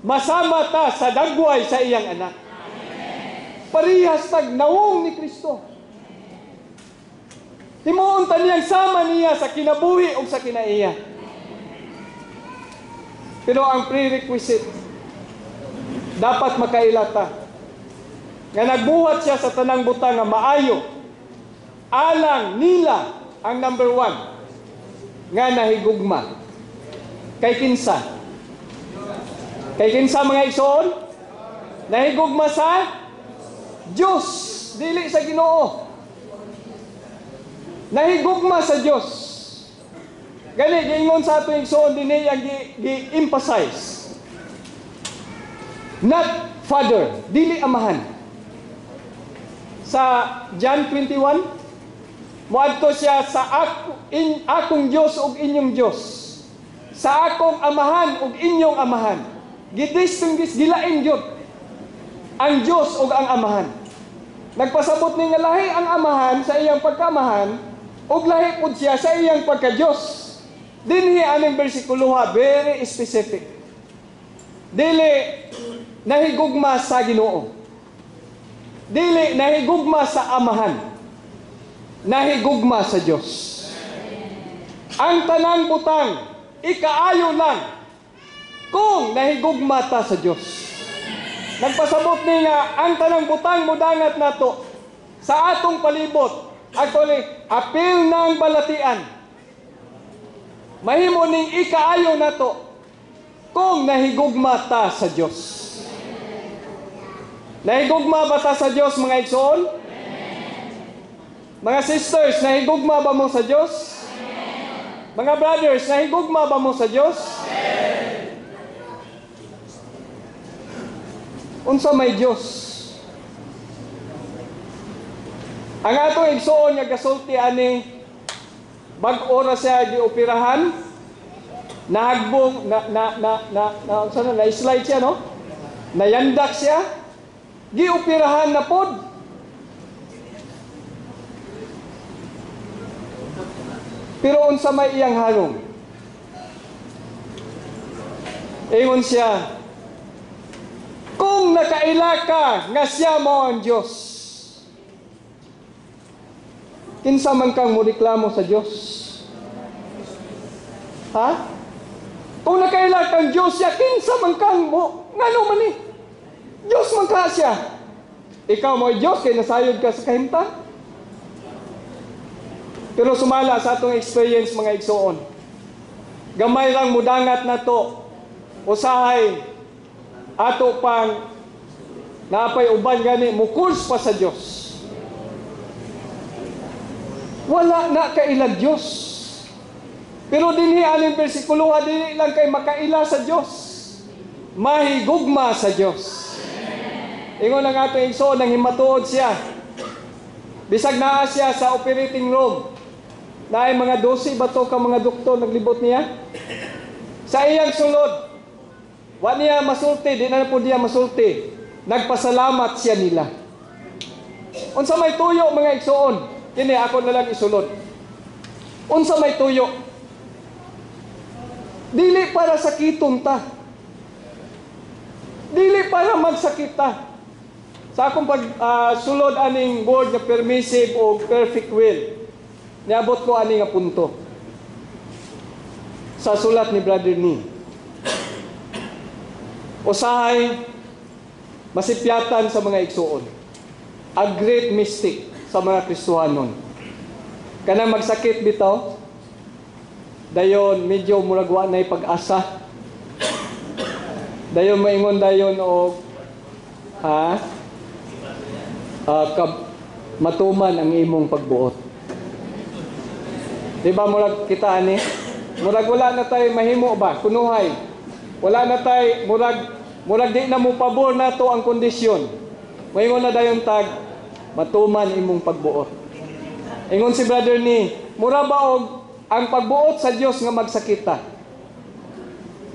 masama ta sa dagway sa iyang anak. Parihas tag nawong ni Kristo. Himuon ta niyang sama niya sa kinabuhi o sa kinaiya. Pero ang prerequisite, dapat makailata nga nagbuhat siya sa tanang butang nga maayo. Alang nila ang number 1 nga nahigugma. Kay kinsa? Kay kinsa mga igsoon? Nahigugma sa Diyos, dili sa Ginoo. Nahigugma sa Diyos. Gani, giingon sa ato igsoon, dinhi ang gi-emphasize. Not father, dili amahan. Sa John 21, moadto siya sa akong Diyos ug inyong Diyos. Sa akong amahan ug inyong amahan. Gidistinguish, gilain gyud. ang Dios ug ang Amahan. Nagpasabot ni nga lahi ang Amahan sa iyang pagkamahan ug lahi pud siya sa iyang pagka-Dios. Dinhi aning bersikulo very specific. Dili nahigugma sa Ginoo. Dili nahigugma sa Amahan. Nahigugma sa Dios. Ang tanang butang ikaayo lang kung nahigugma ta sa Dios. Nagpasabot ni nga ang tanang butang mudangat nato sa atong palibot. Actually, apil ng balatian. Mahimo ning ikaayo nato kung nahigugma ta sa Dios. Nahigugma ba ta sa Dios, mga igsoon? Mga sisters, nahigugma ba mo sa Dios? Mga brothers, nahigugma ba mo sa Dios? Unsa may Dios? Ang atong igsoon nga gasulti ani bag-o ra siya gioperahan, nahagbong na slide siya, no? Nayandak siya, gioperahan na pod. Pero unsa may iyang halong? Ingon siya, kung nakaila ka nga siya mo ang Dios, kinsa man kang moreklamo sa Dios? Ha? Kung nakaila kang Dios siya, kinsa man kang mo? Ngano man ni? Dios man ka siya. Ikaw mo Dios kay nasayod ka sa kahimtang. Pero sumala sa atong experience, mga igsoon, gamay lang mudangat na to, usahay ato pang napay uban gani mukurs pa sa Dios. Wala na kailag Dios. Pero dinhi aning bersikulo dili lang kay makaila sa Dios, mahigugma sa Dios. Ingon ang atong igsoon nang himatuod siya. Bisag naa siya sa operating room, naay mga 12 bato ka mga doktor naglibot niya. Sa iyang sulod, wa niya masulti, di na po niya masulti. Nagpasalamat siya nila. Unsa may tuyo, mga igsoon? Kini ako na lang isulod. Unsa may tuyo? Dili para sakiton ta. Dili para magsakit ta. Sa akong sulod aning word nga permissive o perfect will, niabot ko ani nga punto sa sulat ni Brother Ni. Usahay masipyatan sa mga igsoon, a great mystic sa mga Kristohanon. Kanang magsakit bitaw, dayon medyo murag wa nay pag-asa. Dayon maingon dayon og matuman ang imong pagbuot. Di ba murag kita ani? Murag wala na tay mahimo ba? Kunuhay. Wala na tay murag di na mo pabor nato ang kondisyon. Maingon na dayon tag matuman imong pagbuot. Ingon si Brother Ni, mura ba og ang pagbuot sa Dios nga magsakit ta?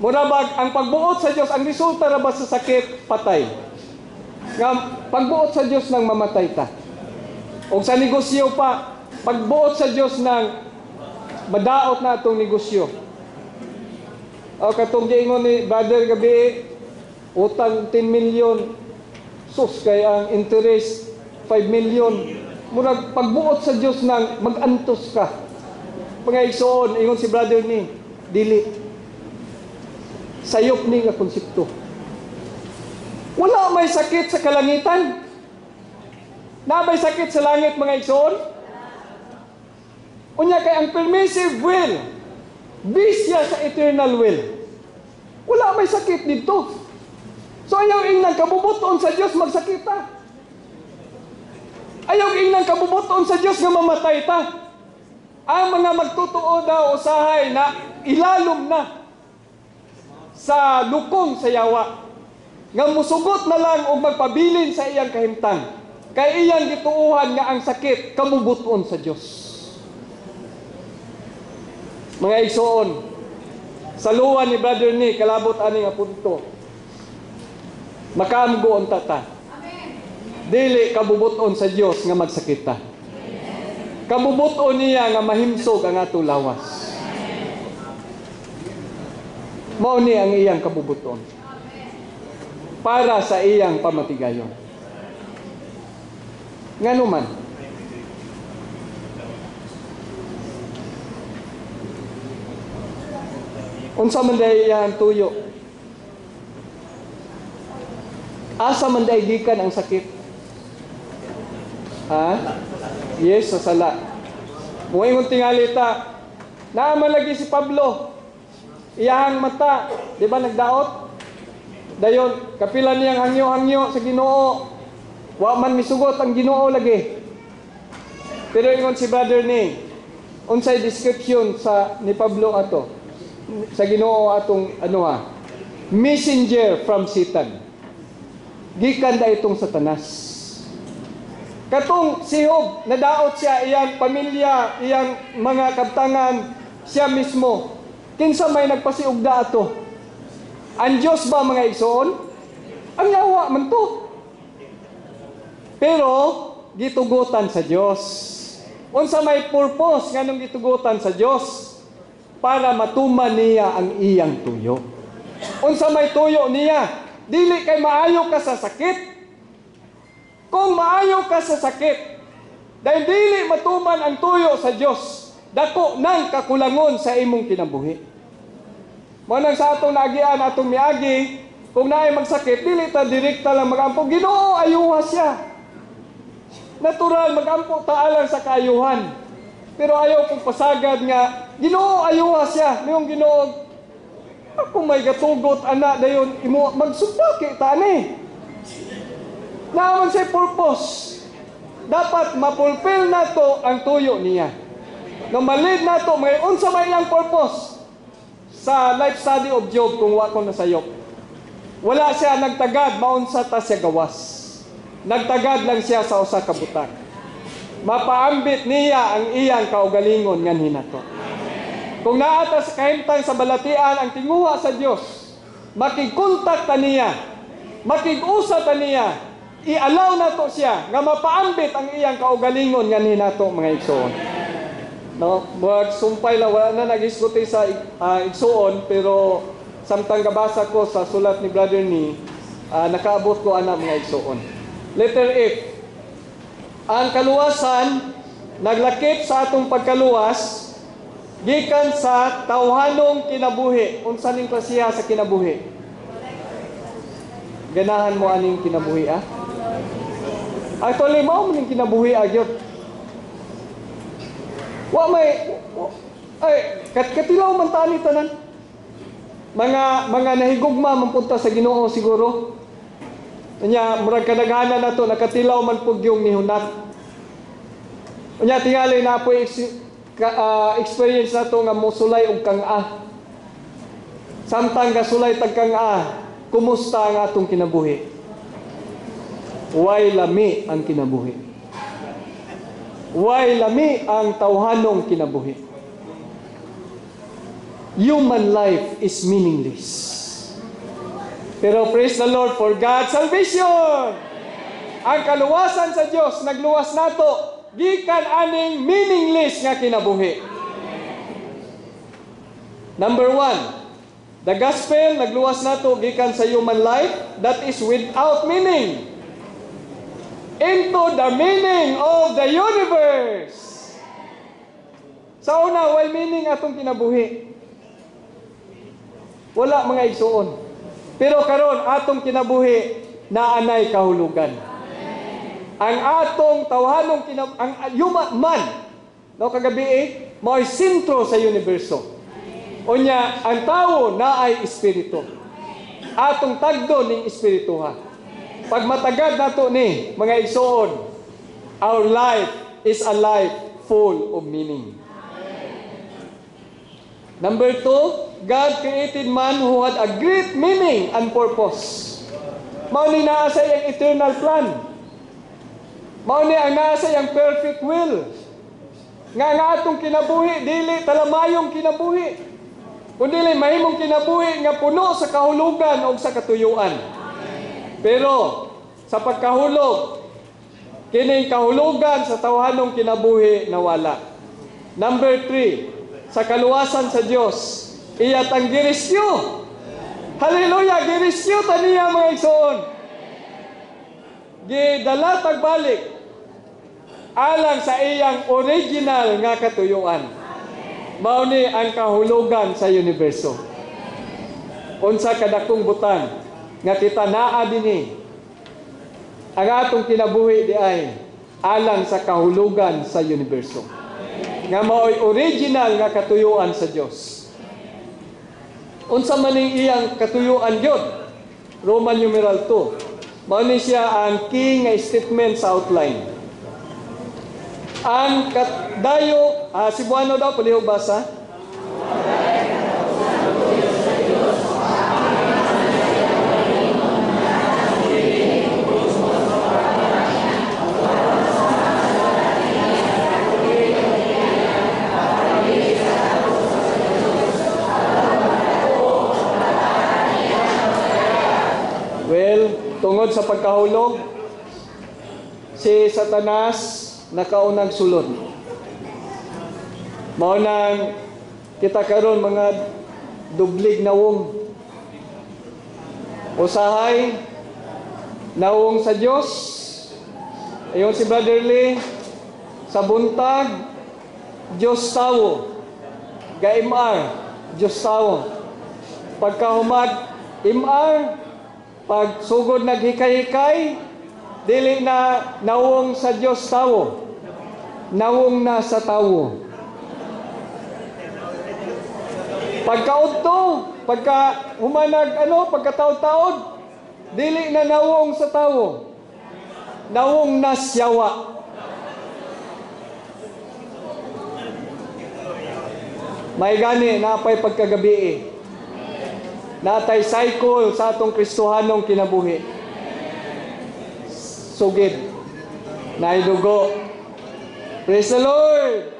Mura ba ang pagbuot sa Dios ang resulta ra ba sa sakit patay? Nga pagbuot sa Dios nang mamatay ta. O sa negosyo pa, pagbuot sa Dios nang madaot na atong negosyo. O katong giingon ni Brother gabi, utang 10 million, sus kay ang interest 5 million. Murag pagbuot sa Dios nang magantos ka. Mga igsoon, ingon si Brother Ni, dili. Sayop ni nga konsepto. Wala may sakit sa kalangitan. Na may sakit sa langit, mga igsoon? Unya kay ang permissive will, bisya sa eternal will. Wala may sakit dito. So ayaw inang kabubuton sa Dios magsakit ta. Ayaw inang kabubuton sa Dios nga mamatay ta. Ang mga magtutuo daw usahay na ilalom na sa lukong sa yawa, nga musugot na lang o magpabilin sa iyang kahimtang, kay iyang gituuhan nga ang sakit kamubuton sa Dios. Mga igsoon, sa luwan ni Brother Ni, kalabot ani nga punto, makaamgo ang tata. Dili kabubuton sa Dios nga magsakita. Kabubuton niya nga mahimsog ang ato lawas. Mao ni ang iyang kabubuton. Para sa iyang pamatigayon. Ngano man? Unsa man day iyang tuyo? Asa man day gikan ang sakit? Ha? Yes, sa sala. Muingon tingali ta. Naaman lagi si Pablo. Iyang mata, di ba nagdaot? Dayon, kapilan niyang hangyo-hangyo sa Ginoo. Wa man misugot ang Ginoo lagi. Pero ingon si brother ni, unsay description sa ni Pablo ato sa Ginoo atong messenger from Satan. Gikan da itong Satanas. Katong si Job, nadaot siya iyang pamilya, iyang mga kabtangan, siya mismo. Kinsa may nagpasiugda ato? Ang Diyos ba mga igsoon? Ang yawa man to. Pero gitugutan sa Diyos. Unsa may purpose nganong gitugutan sa Diyos? Para matuman niya ang iyang tuyo. Unsa may tuyo niya? Dili kay maayo ka sa sakit. Kung maayo ka sa sakit, dahil dili matuman ang tuyo sa Diyos, dako nang kakulangon sa imong kinabuhi. Mao nang sa atong naagian, atong miagi, kung naay magsakit, dili ta direkta lang magampo. Ginoo, ayuha siya. Natural, magampo ta alang sa kaayuhan. Pero ayaw kong pasagad nga, Ginoo, ayuha siya. Ngayong Ginoo, ako may gatugot, anak, dayon, magsupaki ta ni. Naman sa purpose. Dapat mapulfill nato ang tuyo niya. Nang malid nato, may unsa may iyang purpose. Sa life study of Job, kung wa ko nasayop, wala siya nagtagad, maunsa ta siya gawas. Nagtagad lang siya sa usa ka butang. Mapaambit niya ang iyang kaugalingon nganhi nato. Kung naata sa kahimtang sa balatian ang tinguha sa Dios, makigkontak ta niya, makig-usa ta niya, i-allow nato siya nga mapaambit ang iyang kaugalingon nganhi nato mga igsoon. No, wag sumpay lang, wala na nag-isguti sa igsuon, pero samtang gabasa ko sa sulat ni brother ni, nakaabot ko ana mga igsuon. Letter F. Ang kaluwasan naglakip sa atong pagkaluwas gikan sa tawhanong kinabuhi. Unsa ning klasiya sa kinabuhi? Ganahan mo aning kinabuhi Actually mao man ning kinabuhi agyot. Wa may katilaw man tani tanan. Mga nahigugma man punta sa Ginoo siguro. Nya murag kadaghanan nato nakatilaw man pud yung nihunat. Nya tingali na po experience nato nga mosulay og kang-a. Samtang gasulay tag kang-a, kumusta ang atong kinabuhi? Way lami ang kinabuhi. Way lami ang tawhanong kinabuhi. Human life is meaningless. Pero praise the Lord for God's salvation. Ang kaluwasan sa Dios nagluwas nato gikan aning meaningless nga kinabuhi. Number 1, the gospel nagluwas nato gikan sa human life that is without meaning into the meaning of the universe. Sa una, why meaning atong kinabuhi? Wala mga igsuon. Pero karon atong kinabuhi naanay kahulugan. Ang atong tawhanong ang human man no kagabi mao sentro sa universo. Unya ang tawo naay espiritu. Atong tagdo ning espirituha. Pag matagad nato ni mga igsoon, our life is a life full of meaning. Number 2, God created man who had a great meaning and purpose. Mao ni naa sa iyang eternal plan. Mao ni ang naa sa iyang perfect will. Nga atong kinabuhi dili talamayong kinabuhi. Kundi mahimong kinabuhi nga puno sa kahulugan o sa katuyuan. Pero sa pagkahulog, kining kahulugan sa tawhanong kinabuhi nawala. Number 3, sa kaluwasan sa Dios, iyat ang girisyo. Hallelujah, girisyo taniya mga igsoon. Gidala tagbalik alang sa iyang original nga katuyuan. Mao ni ang kahulugan sa universo. Unsa kadakong butang nga kita naa dinhi. Ang atong kinabuhi di ay alang sa kahulugan sa universo. Nga mao'y original nga katuyuan sa Dios. Unsa man ning iyang katuyuan gyud? Roman numeral 2. Mao ni siya ang key nga statement sa outline. Ang dayo, Cebuano daw, palihog basa. Tungod sa pagkahulog, si Satanas nakaunang sulod. Mao nang kita karon mga dublig nawong. Usahay nawong sa Dios. Ayon si Brother Lee, sa buntag Dios tawo. Gaimar Dios tawo. Pagkahumad imar, pag sugod naghikay-hikay, dili na nawong sa Dios tawo. Nawong na sa tawo. Pagkaudto, pagka humanag pagkataod-taod, dili na nawong sa tawo. Nawong na siyawa. May gani napay pagkagabi. Natay cycle sa atong Kristohanong kinabuhi. Sugid. Naidugo. Praise the Lord!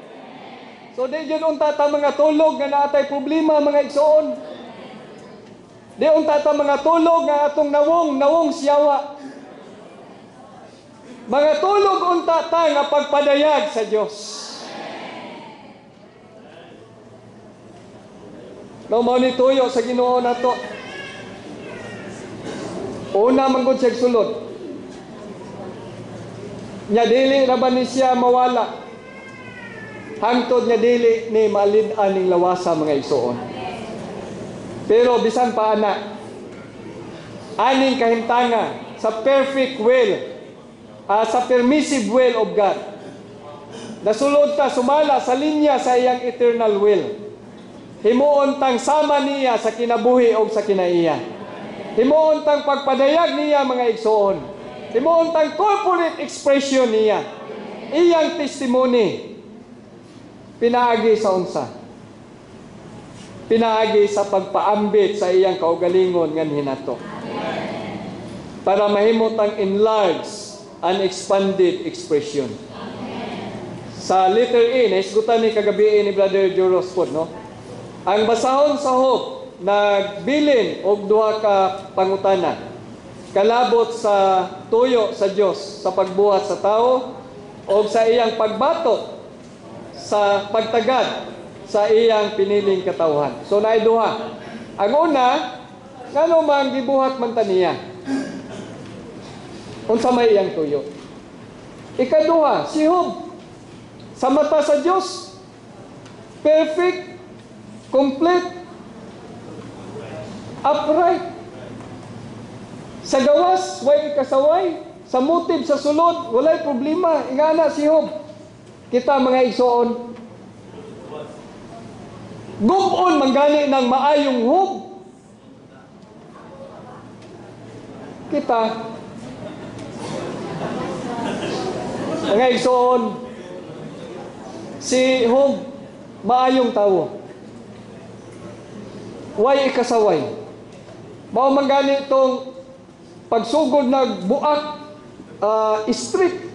So di yun unta ta mga tulog nga natay problema mga igsoon. Di unta ta mga tulog nga atong nawong siyawa. Mga tulog unta ta nga pagpadayag sa Dios. No mao ni tuyo sa Ginoo nato. Una man gud siya sulod. Nya dili ra ba ni siya mawala. Hangtod nya dili ni malid-an ning lawasa mga igsoon. Pero bisan pa ana aning kahimtanga sa perfect will, sa permissive will of God. Nasulod ta sumala sa linya sa iyang eternal will. Himuon tang sama niya sa kinabuhi o sa kinaiya. Himuon tang pagpadayag niya mga igsoon. Himuon tang corporate expression niya. Iyang testimony. Pinaagi sa unsa? Pinaagi sa pagpaambit sa iyang kaugalingon ngan hinato. Para mahimo tang enlarged and expanded expression. Sa letter A, naisgutan ni kagabi ni Brother Joe Rospod, no? Ang basahon sa Hope nagbilin og duha ka pangutana. Kalabot sa tuyo sa Dios sa pagbuhat sa tao o sa iyang pagbatok sa pagtagad sa iyang piniling katawhan. So naay duha. Ang una, ngano man gibuhat man taniya? Unsa may iyang tuyo? Ikaduha, si Job sa mata sa Dios perfect, complete, upright. Sa gawas, way ikasaway. Sa motive, sa sulod, walay problema. Ingana si Job. Kita mga igsoon. Gubon manggani ng maayong Job. Kita. Mga igsoon. Si Job, maayong tao. Way ikasaway. Mao man gani itong pagsugod nagbuak, strict,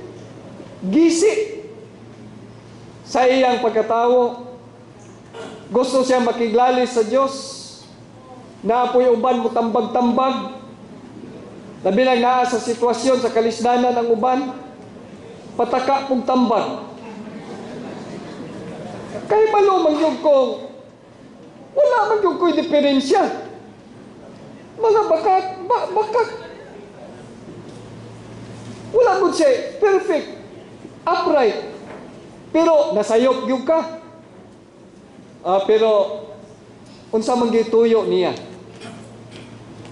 gisi sa iyang pagkatawo. Gusto siya makiglalis sa Dios. Naapoy uban mo tambag-tambag. Labi lang naa sa sitwasyon sa kalisdanan ng uban. pataka pong tambag. Kay malo man yung ko, wala man yung ko'y diferensya. Mga bakat. Wala mo siya, perfect, upright. Pero nasayop yung ka. Pero unsa man gituyo niya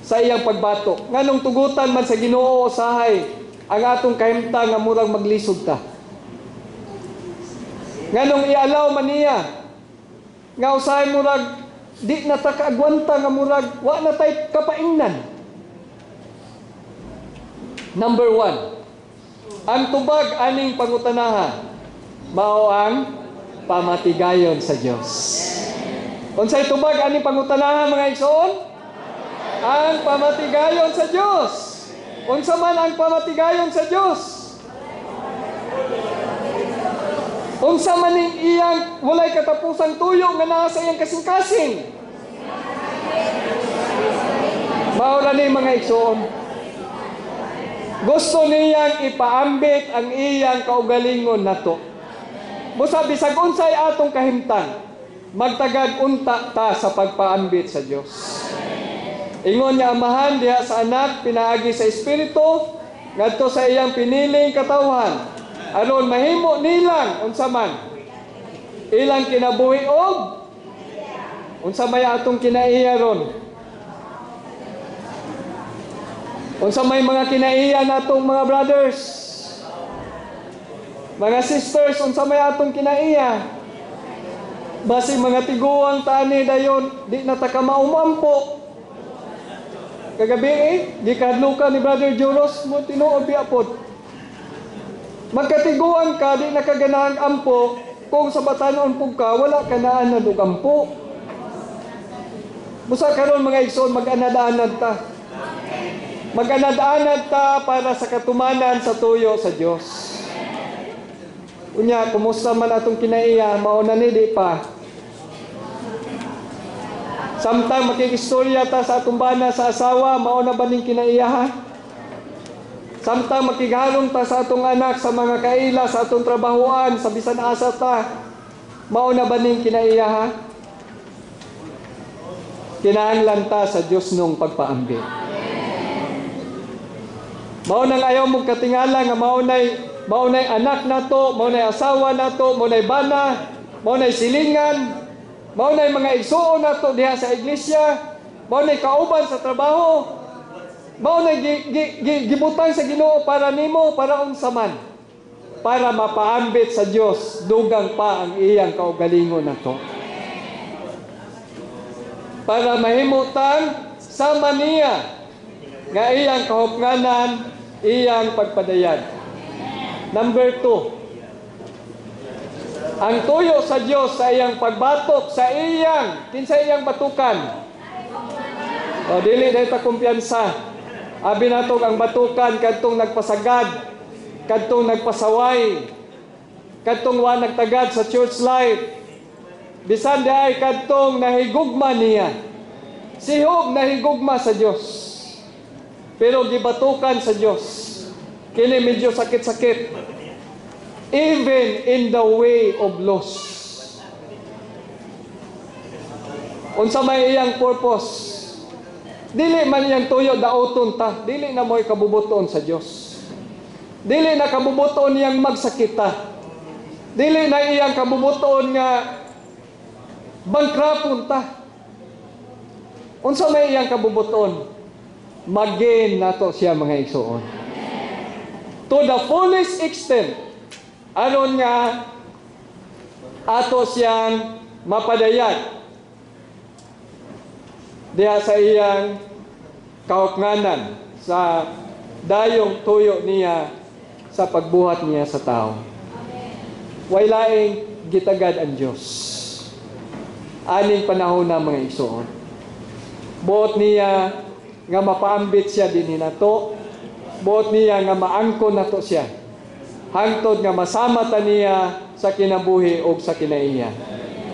sa iyang pagbato. Nganong tugutan man sa Ginoo usahay ang atong kahimtang nga murag maglisod ta. Nganong ialaw man niya nga usahay murag di na ta kaagwanta nga murag wa na tay kapaingnan. Number 1, ang tubag aning pangutanaha mao ang pamatigayon sa Dios. Unsay tubag aning pangutanaha mga igsoon? Ang pamatigayon sa Dios. Unsa man ang pamatigayon sa Dios? Unsa man ning iyang walay katapusang tuyo nga naa sa iyang kasing-kasing. Mao ra ni mga igsoon. Gusto niyang ipaambit ang iyang kaugalingon nato. Busa bisag unsay atong kahimtang, magtagad unta ta sa pagpaambit sa Dios. Ingon niya amahan diha sa anak pinaagi sa espiritu ngadto sa iyang piniling katawhan aron mahimo nilang unsa man ilang kinabuhi og unsa may atong kinaiya ron. Unsa may mga kinaiya natong mga brothers, mga sisters, unsa may atong kinaiya. Basi mga tiguang tani dayon, di na ta ka maumampo. Kagabi gikadlukan ni Brother Joros mo tinuod biapod. Magkatiguan ka, di na kaganahang ampo, kung sa batanon pug ka, wala ka naan na dugampo. Busa karon mga igsoon, mag-anad-anad ta. Mag-anad-anad ta para sa katumanan sa tuyo sa Dios. Unya, kumusta man atong kinaiya, mauna ni di pa. Samtang makikistorya ta sa atong bana sa asawa, mauna ba ning kinaiya ha? Samtang makigalong ta sa atong anak, sa mga kaila, sa atong trabahoan, sa bisan asa ta, mauna ba ning kinaiya ha? Kinahanglan ta sa Dios nung pagpaambit. Maunang ayaw mong katingala nga maunay anak nato, maunay asawa nato, maunay bana, maunay silingan, maunay mga igsuon nato diha sa iglesia, maunay kauban sa trabaho, maunay gibutang sa Ginoo para nimo, para unsa man, para mapaambit sa Dios dugang pa ang iyang kaugalingon nato. Para mahimutan sama niya nga iyang kahupnganan, iyang pagpadayag. Number 2, ang tuyo sa Dios sa iyang pagbatok sa iyang kinsa iyang batukan. O dili dahil ta kumpiyansa. Abi natog ang batukan kadtong nagpasagad, kadtong nagpasaway, kadtong wa nagtagad sa church life. Bisan diay kadtong nahigugma niya. Si Job nahigugma sa Dios. Pero gibatukan sa Dios. Kini medyo sakit-sakit. Even in the way of loss. Unsa may iyang purpose? Dili man iyang tuyo daoton ta. Dili na mo'y kabubuton sa Dios. Dili na kabubuton niyang magsakita. Dili na iyang kabubuton nga bangkrapon ta. Unsa may iyang kabubuton? Magain nato siya mga igsoon. To the fullest extent, aron nga ato siyang mapadayag diha sa iyang kahupnganan sa dayong tuyo niya sa pagbuhat niya sa tao. Way laing gitagad ang Dios. Aning panahon na mga igsoon. Buot niya nga mapaambit siya dinhi nato, buot niya nga maangkon nato siya, hangtod nga masama ta niya sa kinabuhi o sa kinaiya.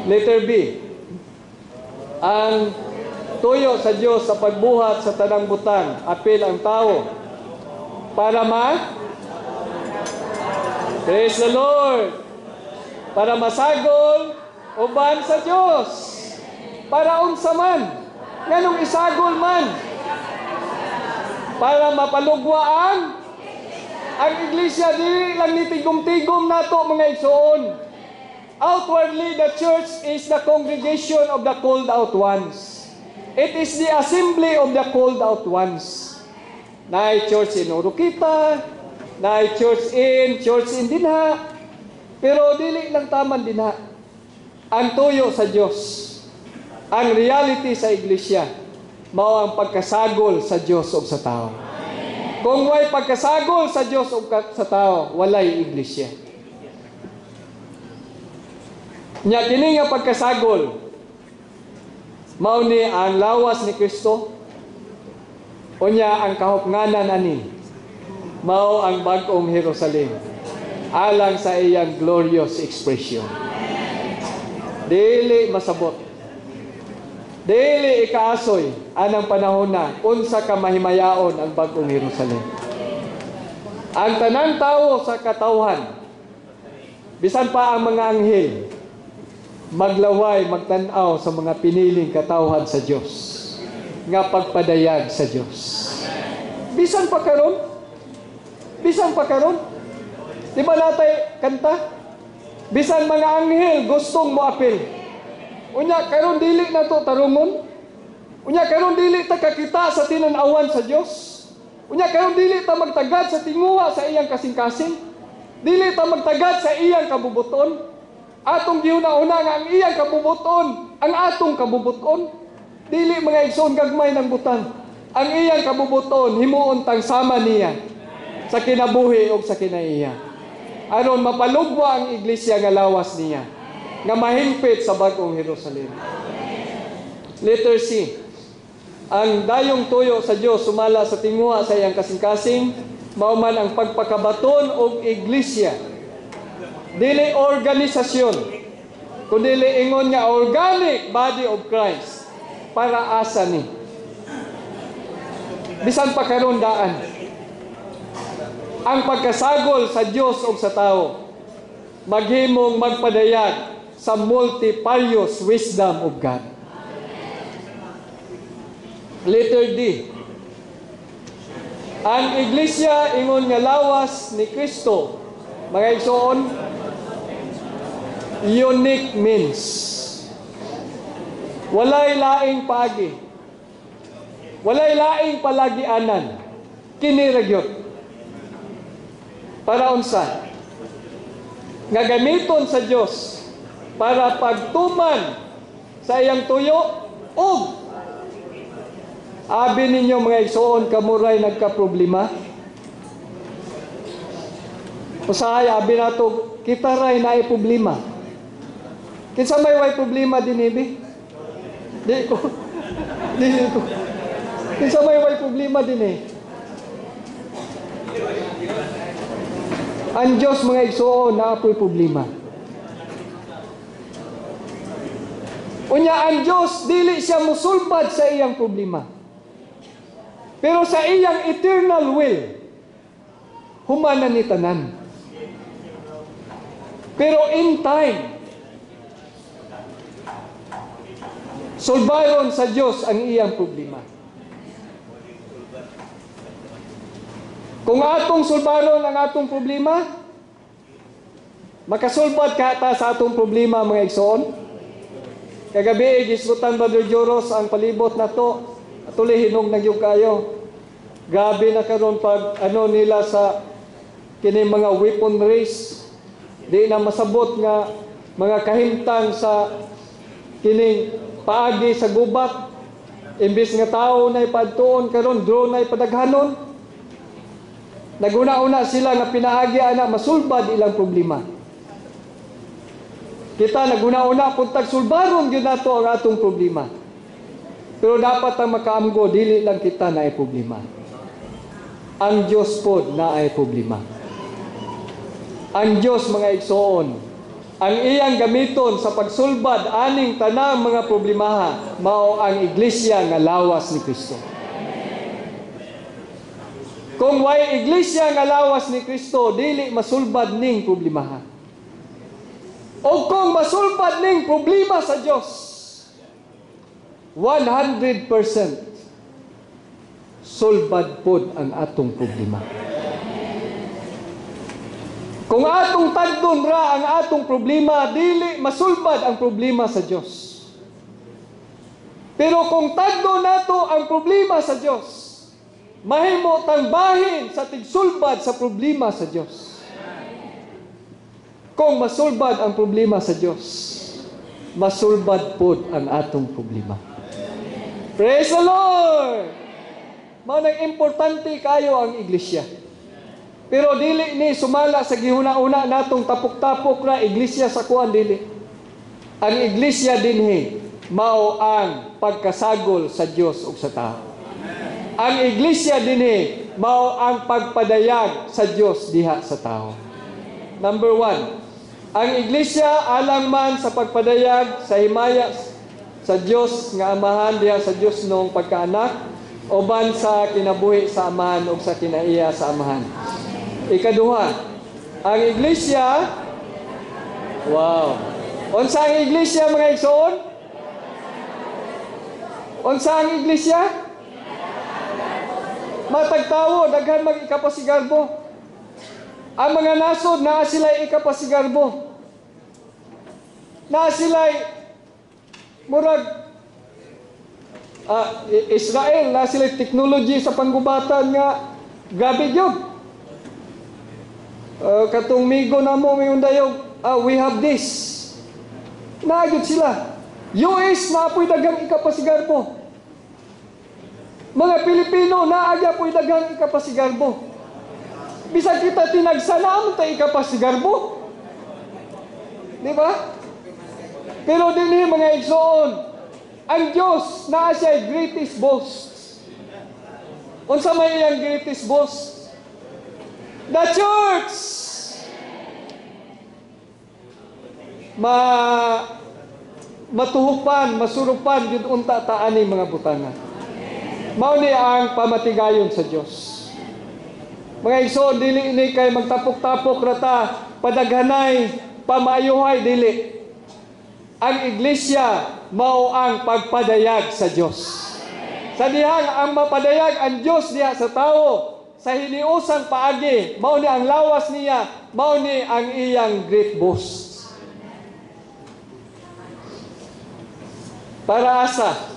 Letter B, ang tuyo sa Dios sa pagbuhat sa tanang butang, apil ang tao para Praise the Lord. Para masagol uban sa Dios. Para unsa man, nganong isagol man. Para mapalugwa ang iglesia, dili lang ni tigom-tigom nato mga igsoon. Outwardly, the church is the congregation of the called out ones. It is the assembly of the called out ones. Naay church in Oroquita, naay church in Dinha, pero dili lang taman dinha. Ang tuyo sa Dios, ang reality sa iglesia, mao ang pagkasagol sa Dios ug sa tao. Kung way pagkasagol sa Dios ug sa tao, walay iglesia. Nya kini nga pagkasagol, mao ni ang lawas ni Kristo, unya ang kahupnganan ani, mao ang bag-ong Jerusalem, alang sa iyang glorious expression. Dili masabot, dili ikaasoy anang panahon na unsa ka mahimayaon ang bag-ong Jerusalem. Ang tanang tawo sa katawhan, bisan pa ang mga anghel, maglaway, magtanaw sa mga piniling katawhan sa Dios nga pagpadayag sa Dios. Bisan pa karon, di ba natay kanta? Bisan mga anghel gustong moapil. Unya karon dili na to tarungon. Unya karon dili ta kakita sa tinan-awan sa Dios. Unya karon dili ta magtagad sa tinguha sa iyang kasing-kasing. Dili ta magtagad sa iyang kabubuton. Atong giuna-una nga ang iyang kabubuton, ang atong kabubuton. Dili mga igsoon gagmay ng butang. Ang iyang kabubuton himuon tang sama niya sa kinabuhi o sa kinaiya. Aron mapalugwa ang iglesia nga lawas niya, nga mahimpit sa bag-ong Jerusalem. Letter C. Ang dayong tuyo sa Dios sumala sa tinguha sa iyang kasing-kasing, mao man ang pagpakabaton og iglesia. Dili organisasyon, kundi ingon nga organic body of Christ. Para asa ni? Bisan pa karon daan. Ang pagkasagol sa Dios o sa tao, maghimong magpadayag sa multifarious wisdom of God. Letter D. Ang iglesia ingon nga lawas ni Kristo, mga igsoon, unique means. Walay laing paagi. Walay laing palagianan. Kini ra gyud. Para unsa? Nga gamiton sa Dios para pagtuman sa iyang tuyo ug abi ninyo mga igsoon kamuray nagka-problema. Usahay abi nato kita ray naay problema. Kinsa may way problema dinhi? Di ko. Kinsa may way problema dinhi? Ang Diyos mga igsoon na apoy problema. Unya ang Diyos dili siya musulbad sa iyang problema. Pero sa iyang eternal will, humanan ni tanan. Pero in time, sulbaron sa Diyos ang iyang problema. Kung atong sulbaron ang atong problema, makasulbad ka ta sa atong problema mga igsoon. Kagabi, gisgutan Brother Joros ang palibot na to. Atuloy hinog na yung kayo. Grabe na karon pag nila sa kini mga weapon race. Di na masabot nga mga kahimtang sa kining paagi sa gubat. Imbis nga tao na ipadtuon karon, drone na ipadaghanon. Naguna-una sila nga pinaagi ana masulbad ilang problema. Kita naguna-una puntag sulbaron gyud nato ang atong problema. Pero dapat ang makaamgo dili lang kita na ay problema. Ang Dios pod na ay problema. Ang Dios mga igsoon, ang iyang gamiton sa pagsulbad aning tanang mga problemaha mao ang iglesia nga lawas ni Kristo. Kung way iglesia nga lawas ni Kristo, dili masulbad ning problemahan. O kung masulbad ning problema sa Dios, 100% sulbad pod ang atong problema. Kung atong tagdon ra ang atong problema, dili masulbad ang problema sa Dios. Pero kung tagdon nato ang problema sa Dios, mahimo tang bahin sa tigsulbad sa problema sa Dios. Kung masulbad ang problema sa Dios, masulbad pod ang atong problema. Praise the Lord! Mao nang importante kayo ang iglesia. Pero dili ni sumala sa gihuna-una natong tapok-tapok ra iglesia sa kuan, dili. Ang iglesia dinhi mao ang pagkasagol sa Dios ug sa tao. Ang iglesia dinhi mao ang pagpadayag sa Dios diha sa tao. Number 1, ang iglesia alang man sa pagpadayag sa himaya sa Dios nga Amahan diha sa Dios nung pagkaanak, uban sa kinabuhi sa Amahan ug sa kinaiya sa Amahan. Ikaduha, ang iglesia, wow. Unsa ang iglesia mga igsoon? Unsa ang iglesia? Matagtawo, daghan mag-ikapasigarbo. Ang mga nasod naa sila'y ikapasigarbo. Naa sila'y murag Israel, naa sila'y technology sa panggubatan nga gabi gyud. Katong migo na mo may undayog, we have this. Naagod sila. US na apoy dagang ikapasigarbo. Mga Pilipino naagya apoy dagang ikapasigarbo. Bisag kita tinagsanam ta ikapasigarbo. Di ba? Pero dinhi mga igsoon, ang Dios naa siya greatest boast. Unsa may iyang greatest boast? The church! Matuhupan, masurupan, yun unta taani mga butana. Mao ni ang pamatigayon sa Dios. Mga igsoon, dili ini kay magtapok-tapok rata, padaghanay, pamaayuhay, dili. Ang iglesia, mao ang pagpadayag sa Dios. Sa dihang ang mapadayag ang Dios diha sa tao, sa hiniusang paagi, mao ni ang lawas niya, mao ni ang iyang great boast. Para asa?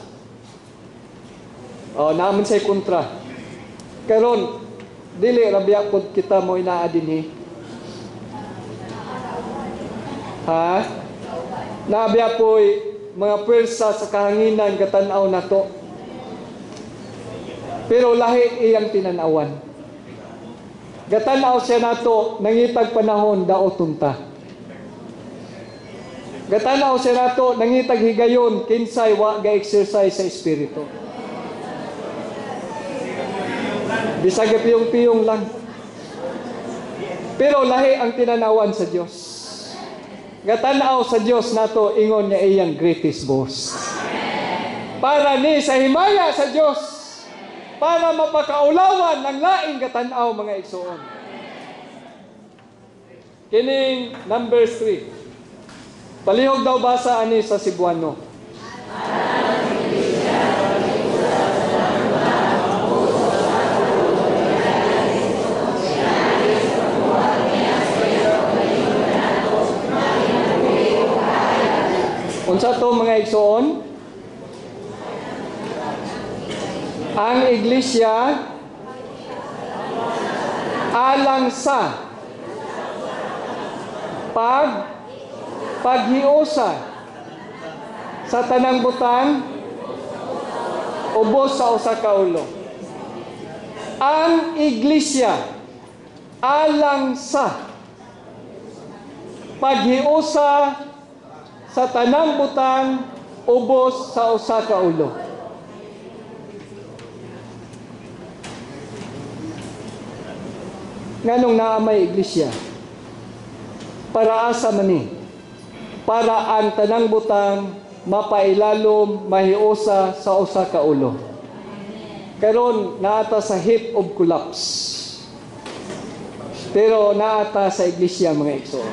Naman say kontra. Karon dili rabiya pod kita mo inaa dinhi. Ha? Nabiya po'y mga pwersa sa kahanginan katanaw nato. Pero lahi iyang tinanawan. Gatanaw siya nato nangitag panahon daoton ta. Gatanaw siya nato nangitag higayon kinsay wa ga-exercise sa espiritu. Bisag piyong-piyong lang. Pero lahi ang tinanawan sa Dios. Gatanaw sa Dios nato ingon niya iyang greatest boast. Para ni sa himaya sa Dios, para mapakaulawan ng laing katanaw mga igsoon. Kining number 3. Palihog daw basa ani sa Cebuano. Unsa to mga igsoon? Ang iglesia alang sa paghiusa sa tanang butang ubos sa usa ka ulo. Ang iglesia alang sa paghiusa sa tanang butang ubos sa usa ka ulo. Nganong naamay iglesia? Para asa man ni? Para ang tanang butang mapailalom, mahiusa sa usa ka ulo. Karon naata sa heap of collapse. Pero naata sa iglesia mga igsoon.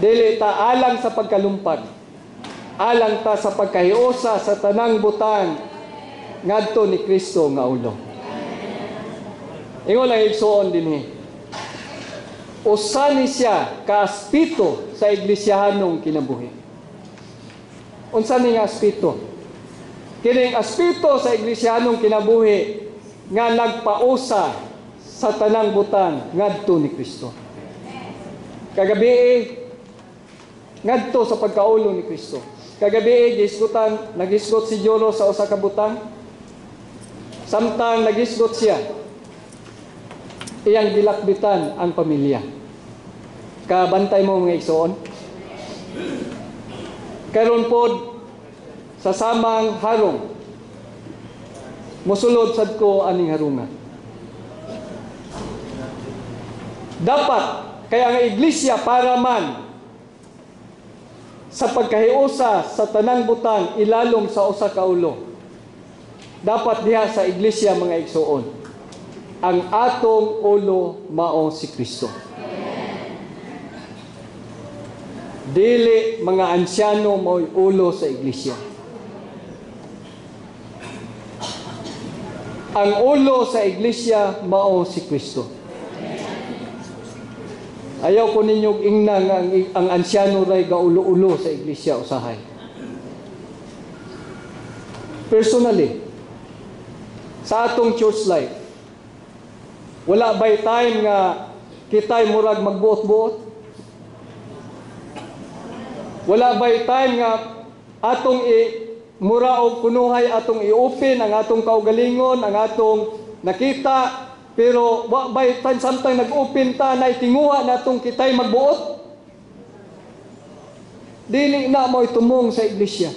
Dili ta alang sa pagkalumpad. Alang ta sa pagkahiusa sa tanang butang ngadto ni Kristo nga ulo. Ingon ang igsoon dinhi. Usa ni siya ka aspito sa iglesyahanong kinabuhi. Unsa ni nga aspito? Kining aspito sa iglesyahanong kinabuhi nga nagpausa sa tanang butang ngadto ni Kristo. Kagabi ngadto sa pagkaulo ni Kristo. Kagabi nagisgot si Joro sa usa ka butang. Samtang nagisgot siya, iyang dilakbitan ang pamilya. Kabantay mo mga igsoon. Karon pod sa samang harong, mosulod sad ko aning harungan. Dapat kaya ang iglesia para man sa pagkahiusa sa tanang butang ilalom sa usa ka ulo. Dapat diha sa iglesia mga igsoon, ang atong ulo mao si Kristo. Dili mga ansyano mao'y ulo sa iglesia. Ang ulo sa iglesia mao si Kristo. Ayaw ko ninyong ingnan ang ansyano ray gaulo-ulo sa iglesia usahay. Personally, sa atong church life, wala ba'y time nga kita'y murag magbuot-buot? Wala ba'y time nga atong mura og kunuhay atong i-open ang atong kaugalingon, ang atong nakita, pero wa ba'y time samtang nag-open ta na itinguha natong kita'y magbuot? Dili na mo itumong sa iglesia.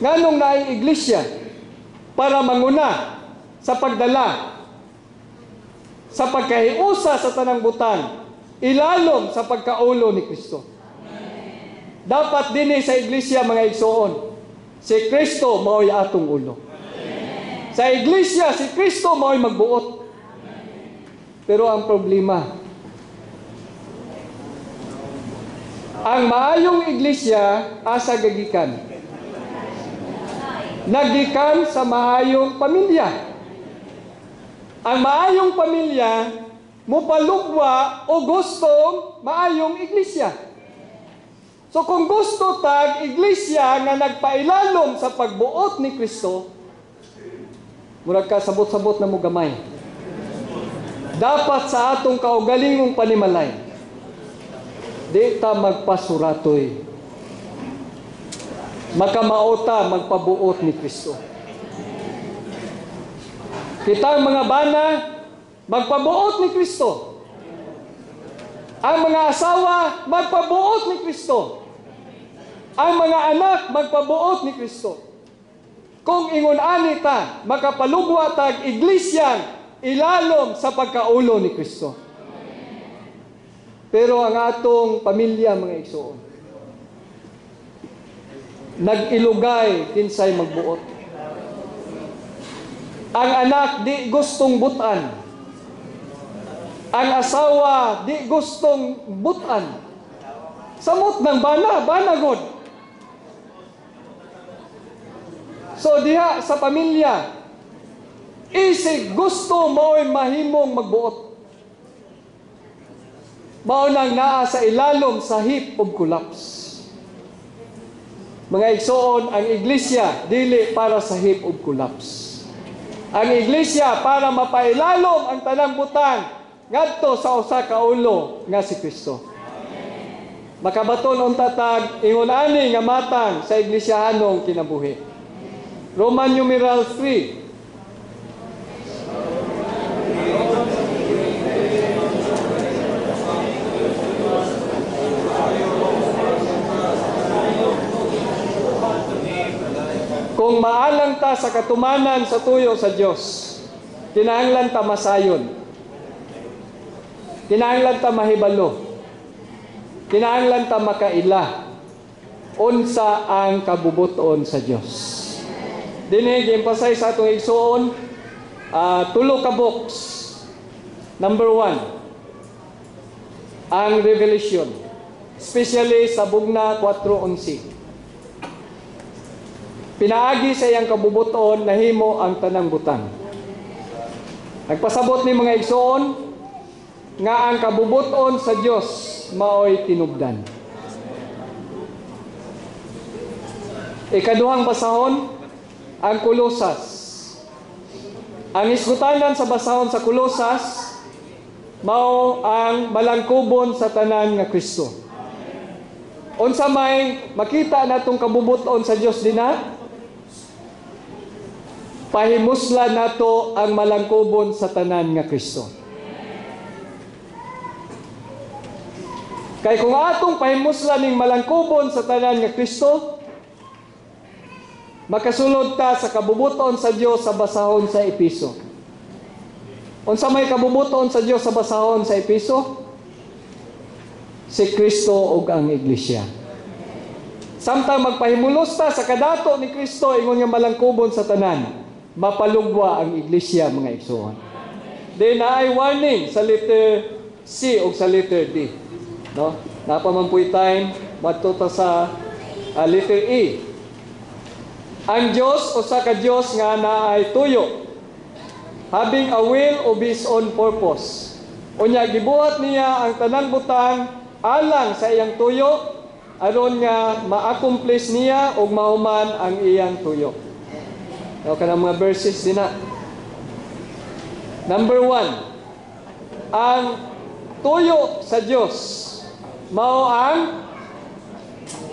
Nganong naay iglesia? Para manguna sa pagdala, sa pagkahiusa sa tanang butang, ilalom sa pagkaulo ni Kristo. Dapat din sa iglesia mga igsoon, si Kristo mao'y atong ulo. Sa iglesia, si Kristo mao'y magbuot. Pero ang problema, ang maayong iglesia asa gagikan. Nagikan sa maayong pamilya. Ang maayong pamilya mupalugwa o gustong maayong iglesia. So kung gusto tag iglesia nga nagpailalom sa pagbuot ni Kristo, murag ka sabot-sabot na mo gamay. Dapat sa atong kaugalingong panimalay, di ta magpasuratoy. Makamauta magpabuot ni Kristo. Kita mga bana, magpabuot ni Kristo. Ang mga asawa, magpabuot ni Kristo. Ang mga anak, magpabuot ni Kristo. Kung ingon-ani ta, makapalugwa tag iglesia ilalom sa pagkaulo ni Kristo. Pero ang atong pamilya mga igsoon, nag-ilugay kinsay magbuot. Ang anak di gustong butan. Ang asawa di gustong butan. Samot ng banagod. So diha sa pamilya, isig gusto mo'y mahimong magbuot. Mao nang naa sa ilalom sa heap of collapse. Mga igsoon, ang iglesia dili para sa heap of collapse. Ang iglesia para mapailalom ang tanang butang ngadto sa usa ka ulo nga si Kristo. Makabaton unta tag ingon ani nga matang sa iglesyahanong kinabuhi. Roman numeral 3. Kung maalang ta sa katumanan sa tuyo sa Dios, kinahanglan ta masayon. Kinahanglan ta mahibalo. Kinahanglan ta makaila unsa ang kabubuton sa Dios. Dinhi gi-emphasize sa atong igsuon, tulo ka books. Number 1, ang Revelation. Especially sa Bugna 4:11. Pinaagi sa iyang kabubuton nahimo ang tanang butang. Nagpasabot ni mga igsuon nga ang kabubuton sa Dios maoy tinubdan. Ikaduhang basahon, ang Kolosas. Ang isgutanan sa basahon sa Kolosas mao ang malangkubon sa tanan nga Kristo. Unsa may makita natong kabubuton sa Dios dinha? Pahimuslan nato ang malangkubon sa tanan nga Kristo. Kay kung atong pahimuslan ning malangkubon sa tanan nga Kristo, makasulod ta sa kabubuton sa Dios sa basahon sa Epeso. Unsa may kabubuton sa Dios sa basahon sa Epeso? Si Kristo ug ang iglesia. Samtang magpahimulos ta sa kadato ni Kristo ingon nga malangkubon sa tanan, mapalugwa ang iglesia mga igsoon. Then naay warning sa letter C o sa letter D. No? Napamampuy time madto ta sa letter E. Ang Dios usa ka Dios nga naay tuyo, having a will of His own purpose. Unya gibuhat niya ang tanang butang alang sa iyang tuyo aron nga ma-accomplish niya ug mahuman ang iyang tuyo. Now, kanang mga verses din na. Number 1, ang tuyo sa Dios mao ang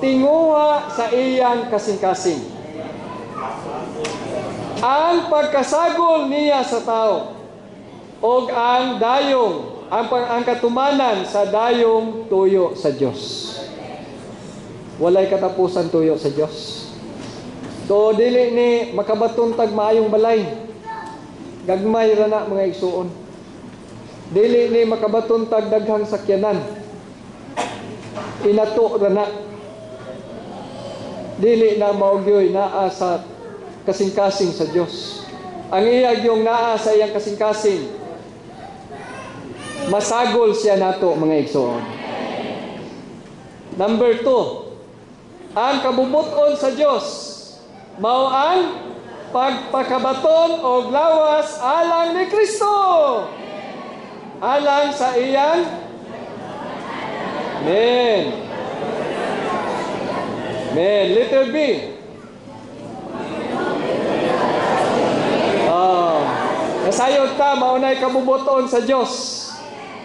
tinguha sa iyang kasing-kasing. Ang pagkasagol niya sa tao o ang dayong, ang katumanan sa dayong tuyo sa Dios. Walay katapusan tuyo sa Dios. So, dili ni makabaton tag maayong balay. Gagmay ra na mga igsuon. Dili ni makabaton tag daghang sakyanan. Inato ra na. Dili na maugyoy naa sa kasing-kasing sa Dios. Ang iyag yung naa sa iyang kasing-kasing, masagol siya nato mga igsuon. Number 2, ang kabubuton sa Dios mao ang pagpakabaton o lawas alang ni Kristo. Alang sa iyang Amen. Amen. Letter B. Nasayod ka, maunay kabubuton sa Dios.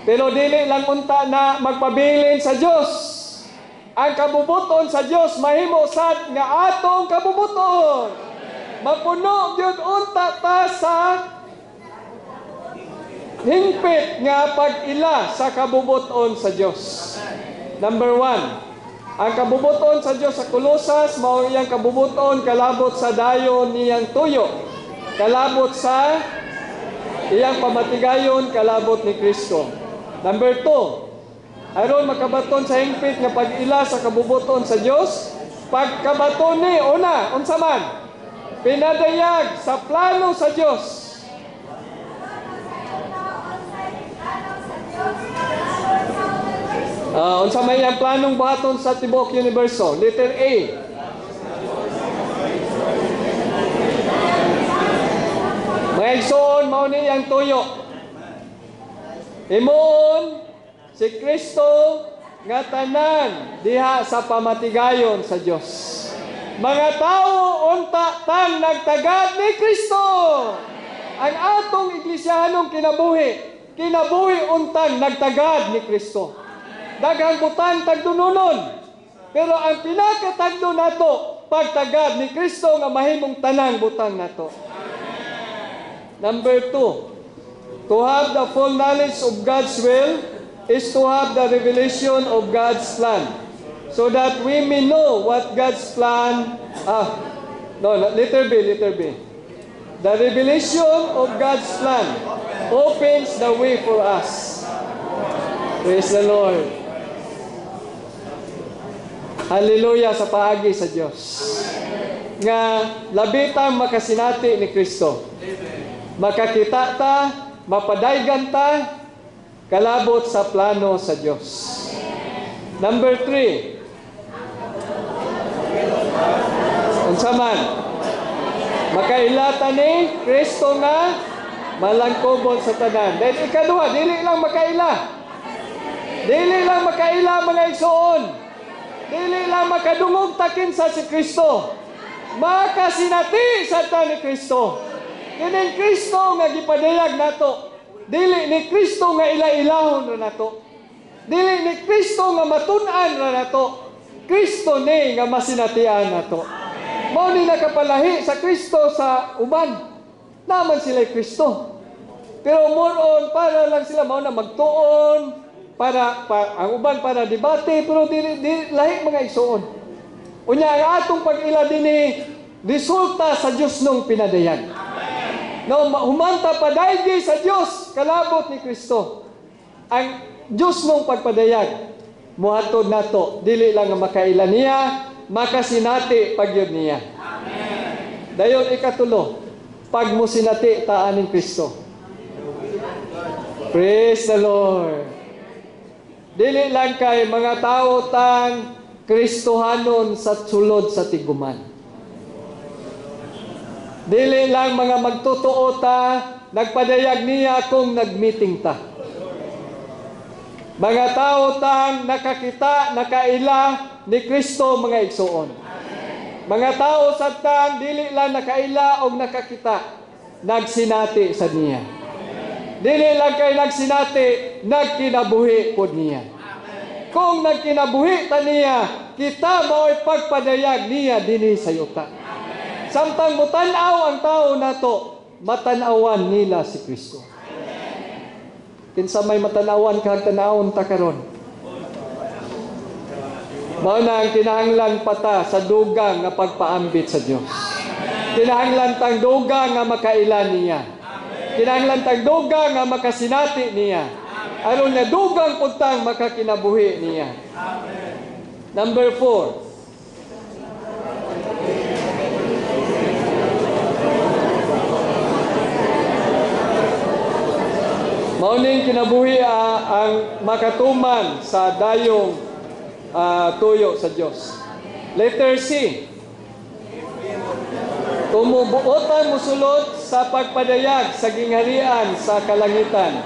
Pero dili lang unta na magpabilin sa Dios. Ang kabubuton sa Dios mahimo sad nga atong kabubuton. Mapuno gyud unta ta sa hingpit nga pag-ila sa kabubuton sa Dios. Number 1, ang kabubuton sa Dios sa Kolosas mao iyang kabubuton kalabot sa dayon niyang tuyo. Kalabot sa iyang pamatigayon kalabot ni Kristo. Number 2, aron makabaton sa hingpit nga pag-ila sa kabubuton sa Dios, pagkabaton ni una unsa man pinadayag sa plano sa Dios. Unsa may ang planong buhaton sa tibuok universo? Letter A. Mga igsoon mao ni ang tuyo. Imoon si Kristo nga tanan diha sa pamatigayon sa Dios. Mga tao unta tang nagtagad ni Kristo. Ang atong iglesianong kinabuhi untang nagtagad ni Kristo. Daghang butang tagdununon. Pero ang pinakatagdo nato pagtagad ni Kristo nga mahimong tanang butang nato. Number 2, to have the full knowledge of God's will is to have the revelation of God's plan, so that we may know what God's plan. Letter B. The revelation of God's plan opens the way for us. Praise the Lord. Hallelujah sa paagi sa Diyos. nga labitang makasinati ni Kristo. Makakita ta, mapadaygan ta, kalabot sa plano sa Dios. Number 3. Unsa man? Makailata ni Kristo nga malangkobon sa tanan. Dahil ikaduha, dili lang makaila. Dili lang makaila mga igsoon. Dili lang makadungog takin sa si Kristo. Makasinati sa ta ni Kristo. Kining Kristo nga gipadayag nato. Dili ni Kristo nga ila-ilahon ra nato. Dili ni Kristo nga matun-an ra nato. Kristo ni nga masinatian nato. Mao ni nakapalahi sa Kristo sa uban. Naman sila Kristo. Pero more on para lang sila mao na magtuon para ang uban para debate pero dili lahi mga igsoon. Unya ang atong pag-ila dinhi resulta sa Dios nung pinadayag. No, humanta padaygi sa Dios kalabot ni Kristo. Ang Dios nung pagpadayag muhatod nato dili lang nga makaila niya, makasinati pagyud niya. Amen. Dayon ikatulo, pag mo sinati taan ning Kristo. Praise the Lord. Dili lang kay mga tao tang Kristohanon sa sulod sa tiguman. Dili lang mga magtotoo ta, nagpadayag niya kung nagmeeting ta. Mga tao tang nakakita, nakaila ni Kristo mga igsoon. Mga tao sa tang dili lang nakaila o nakakita, nagsinati sa niya. Dili lang kay nagsinati, nagkinabuhi po niya. Kung nagkinabuhi ta niya, kita mao'y pagpadayag niya dinhi sa yuta. Samtang mutanaw ang tao nato, matanawan nila si Kristo. Kinsa may matanawan kag tanawon ta karon. Mao na ang kinahanglan pata sa dugang nga pagpaambit sa Dios. Kinahanglan tang dugang nga makaila niya. Kinahanglan tang dugang nga makasinati niya. Aron nga dugang pud tang makakinabuhi niya. Number 4. Mauning kinabuhi ang makatuman sa dayong tuyo sa Dios. Letter C. Tumubuotan musulod sa pagpadayag sa gingharian sa kalangitan.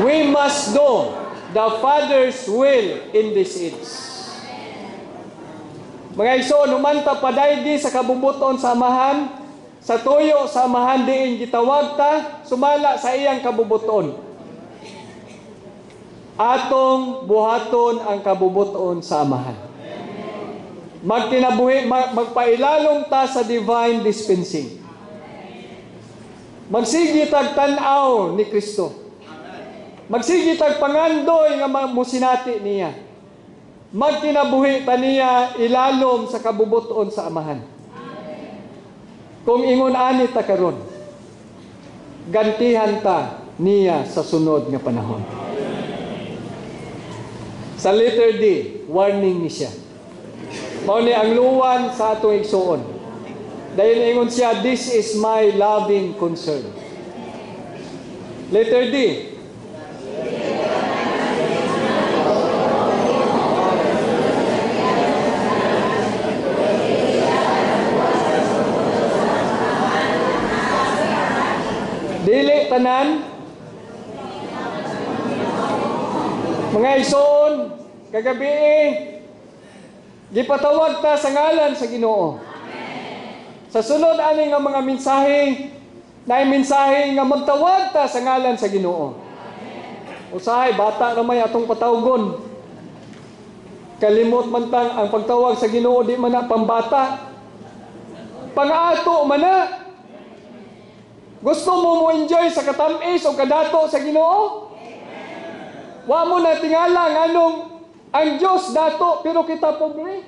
We must do the Father's will in this age. Mga igsoon, humanta padaygi sa kabubuton sa amahan, sa tuyo sa amahan diin gitawag ta, sumala sa iyang kabubuton. Atong buhaton ang kabubuton sa amahan. Magkinabuhi, magpailalong ta sa divine dispensing. Magsigi tag tan-aw ni Kristo. Magsigi tag pangandoy nga musinati niya. Magkinabuhi ta niya ilalom sa kabubuton sa amahan. Kung ingon ani ta karon, gantihan ta niya sa sunod nga panahon. Sa letter D, warning ni siya. Mao ni ang luwan sa atong igsuon. Dahil ingon siya, this is my loving concern. Letter D. Dili tanan. Mga igsoon, kagabi gipatawag ta sa ngalan sa Ginoo. Sa sunod ani nga mga mensahe, naay mensahe nga magtawag ta sa ngalan sa Ginoo. Usahay bata ra may atong patawgon. Kalimot man tang ang pagtawag sa Ginoo di man na pambata. Pang-ato man na. Gusto mo enjoy sa katamis o kadato sa Ginoo? Wa mo na tingala nganong ang Diyos dato pero kita pobre.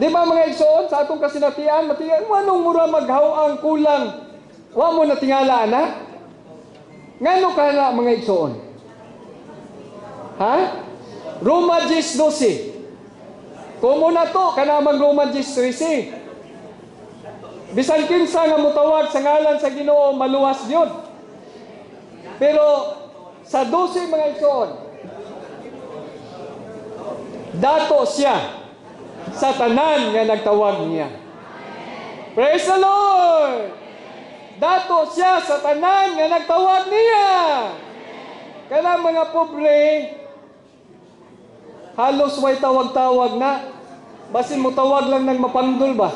Di ba mga igsoon sa atong kasinatian, matingal mo anong mura maghaw ang kulang. Wa mo na tingala ana? Ngano ka na mga igsoon? Ha? Roma 10:12. Kumo na to, kanamang Roma 10:13. Bisan kinsa nga mutawag sa ngalan sa Ginoo, maluwas yun. Pero sa 12 mga igsoon, dato siya sa tanan nga nagtawag niya. Praise the Lord! Dato siya sa tanan nga nagtawag niya. Kanang mga pobre, halos way tawag-tawag na. Basin mo tawag lang ng mapandol ba?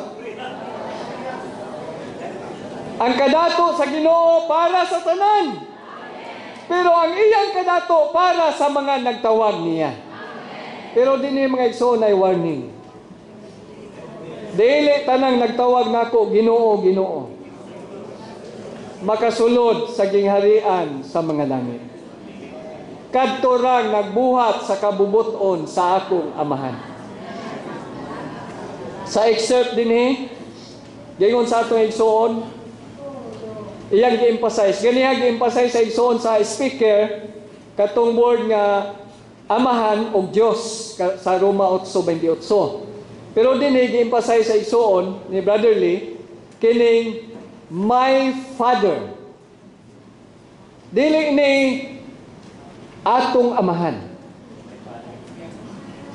Ang kadato sa Ginoo para sa tanan. Pero ang iyang kadato para sa mga nagtawag niya. Pero din yung mga igsoon ay warning. Dili tanang nagtawag nako Ginoo, Ginoo. Makasulod sa gingharian sa mga langit. Kadto rang nagbuhat sa kabubuton sa akong amahan. Sa excerpt din gingon sa atong igsoon, iyang gi-emphasize. Ganiya gi-emphasize sa igsoon sa speaker, katong word nga amahan o Diyos sa Roma 8:28. Pero din gi-emphasize sa igsoon ni Brother Lee, kining my Father. Dili ni atong amahan.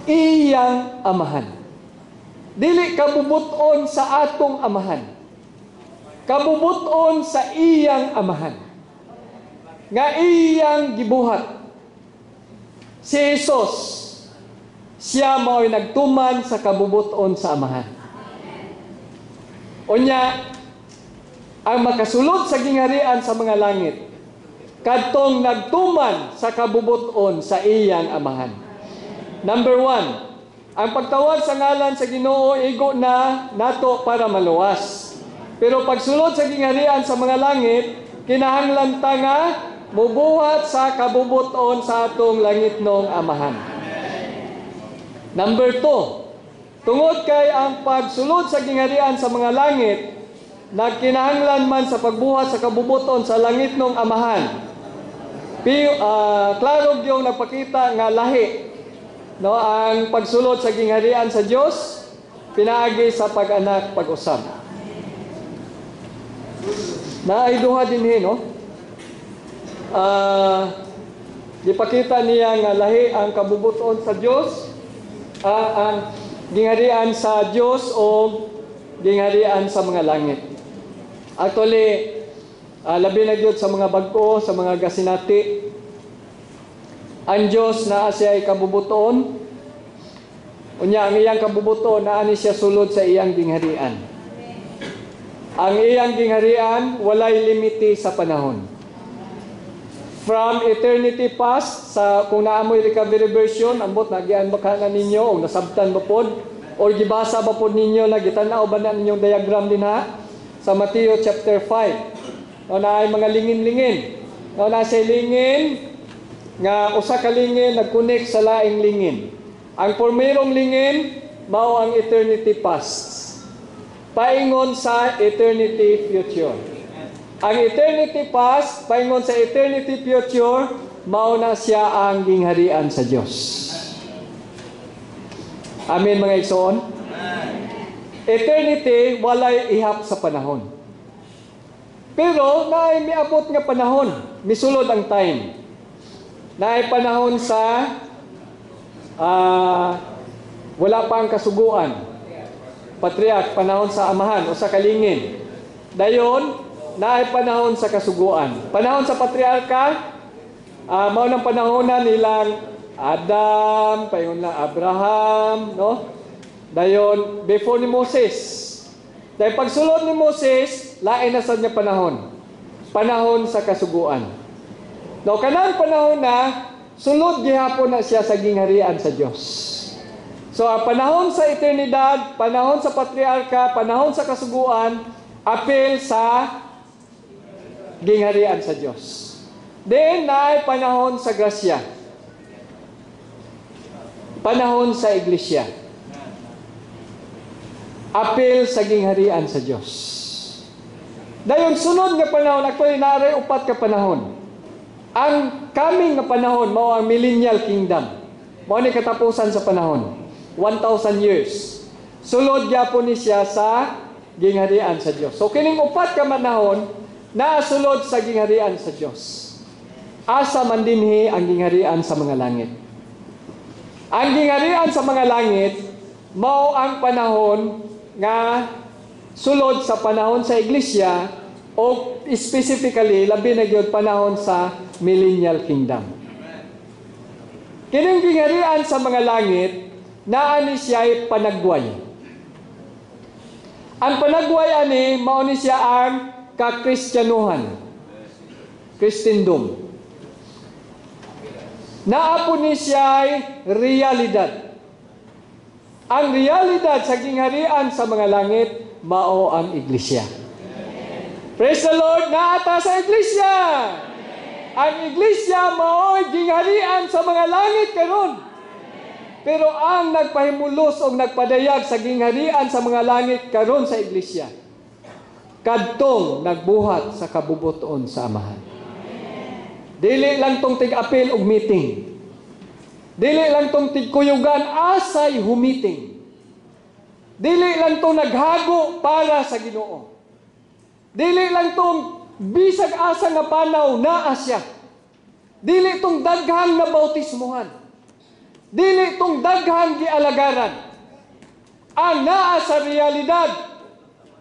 Iyang amahan. Dili kabubuton sa atong amahan. Kabubuton sa iyang amahan. Nga iyang gibuhat. Si Jesus, siya mao'y nagtuman sa kabubuton sa amahan. Unya, ang makasulod sa gingharian sa mga langit, kadtong nagtuman sa kabubuton sa iyang amahan. Number 1, ang pagtawag sa ngalan sa Ginoo igo na nato para maluwas. Pero pagsulod sa gingharian sa mga langit, kinahanglan ta nga mubuhat sa kabubuton sa atong langitnong amahan. Number 2, tungod kay ang pagsulod sa gingharian sa mga langit, nagkinahanglan man sa pagbuhat sa kabubuton sa langitnong amahan. Klaro yung nagpakita nga lahi, no, ang pagsulod sa gingharian sa Dios pinaagi sa pag-anak pag-usab. Naay duha dinhi, no? Dipakita niya nga lahi ang kabubuton sa Dios, ang gingharian sa Dios o gingharian sa mga langit. Actually, labi na gyud sa mga bag-o, sa mga gasinati, ang Diyos naa siya ay kabubuton. Unya, ang iyang kabubuton naa ni siya sulod sa iyang gingharian. Ang iyang gingharian walay limiti sa panahon. From eternity past, sa kung naamoy recovery version, ambot nagian ba ka na ninyo o nasabtan ba pod o gibasa ba pod ninyo na gitanaw ba na ninyong diagram din ha? Sa Mateo chapter 5. No, na ay mga lingin-lingin. No, na say lingin nga usa ka lingin nagconnect sa laing lingin. Ang pormerong lingin mao ang eternity past. Paingon sa eternity future. Ang eternity past paingon sa eternity future, mao na siya ang gingharian sa Dios. Amen mga igsoon. Eternity walay ihap sa panahon. Pero naay miabot nga panahon, misulod ang time. Naay panahon sa wala pa ang kasuguan. Patriarch, panahon sa amahan o sa kalingin. Dayon, naay panahon sa kasuguan. Panahon sa patriarka, mao nang panahonan nilang Adam, payon na Abraham, no? Dayon, before ni Moses. Dahil pagsulod ni Moses, lain na sa niya panahon. Panahon sa kasuguan. No, kanang panahon na, sulod gihapon na siya sa gingharian sa Dios. So, panahon sa eternidad, panahon sa patriarka, panahon sa kasuguan, apel sa gingharian sa Dios. Then, naay panahon sa grasya. Panahon sa iglesia. Apel sa gingharian sa Dios. Dayon sunod nga panahon, actually naray upat ka panahon. Ang coming nga panahon mao ang millennial kingdom. Mao ni katapusan sa panahon. 1,000 years. Sulod gyapon ni siya sa gingharian sa Dios. So kining upat ka manahon naa sulod sa gingharian sa Dios. Asa man dinhi ang gingharian sa mga langit. Ang gingharian sa mga langit mao ang panahon nga sulod sa panahon sa iglesia o specifically labi na gyud panahon sa millennial kingdom. Kining gingharian sa mga langit naa ni siya'y panagbuhay. Ang panagbuhay ani mao ni siya ang kakristyanuhan. Kristendom. Naa po ni siya'y realidad. Ang realidad sa gingharian sa mga langit mao ang iglesia. Praise the Lord, naata sa iglesia. Ang iglesia mao gingharian sa mga langit karon. Pero ang nagpahimulos o nagpadayag sa gingharian sa mga langit karon sa iglesia, kadtong nagbuhat sa kabubuton sa amahan. Dili lang tong tig-apil og meeting. Dili lang tong tigkuyugan asay humiting. Dili lang tong naghago para sa Ginoo. Dili lang tong bisag asa nga panaw naa siya. Dili tong daghang na bautismuhan. Dili tong daghang gialagaran. Ang naa sa realidad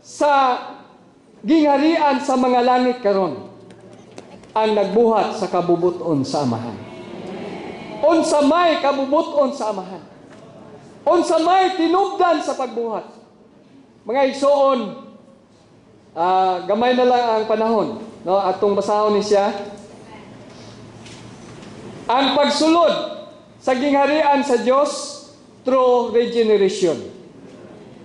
sa gingharian sa mga langit karon ang nagbuhat sa kabubuton sa amahan. Unsa may kabubuton sa amahan. Unsa may tinubdan sa pagbuhat. Mga igsoon, gamay na lang ang panahon, no? Atong basahon ni siya. Ang pagsulod sa gingharian sa Dios through regeneration.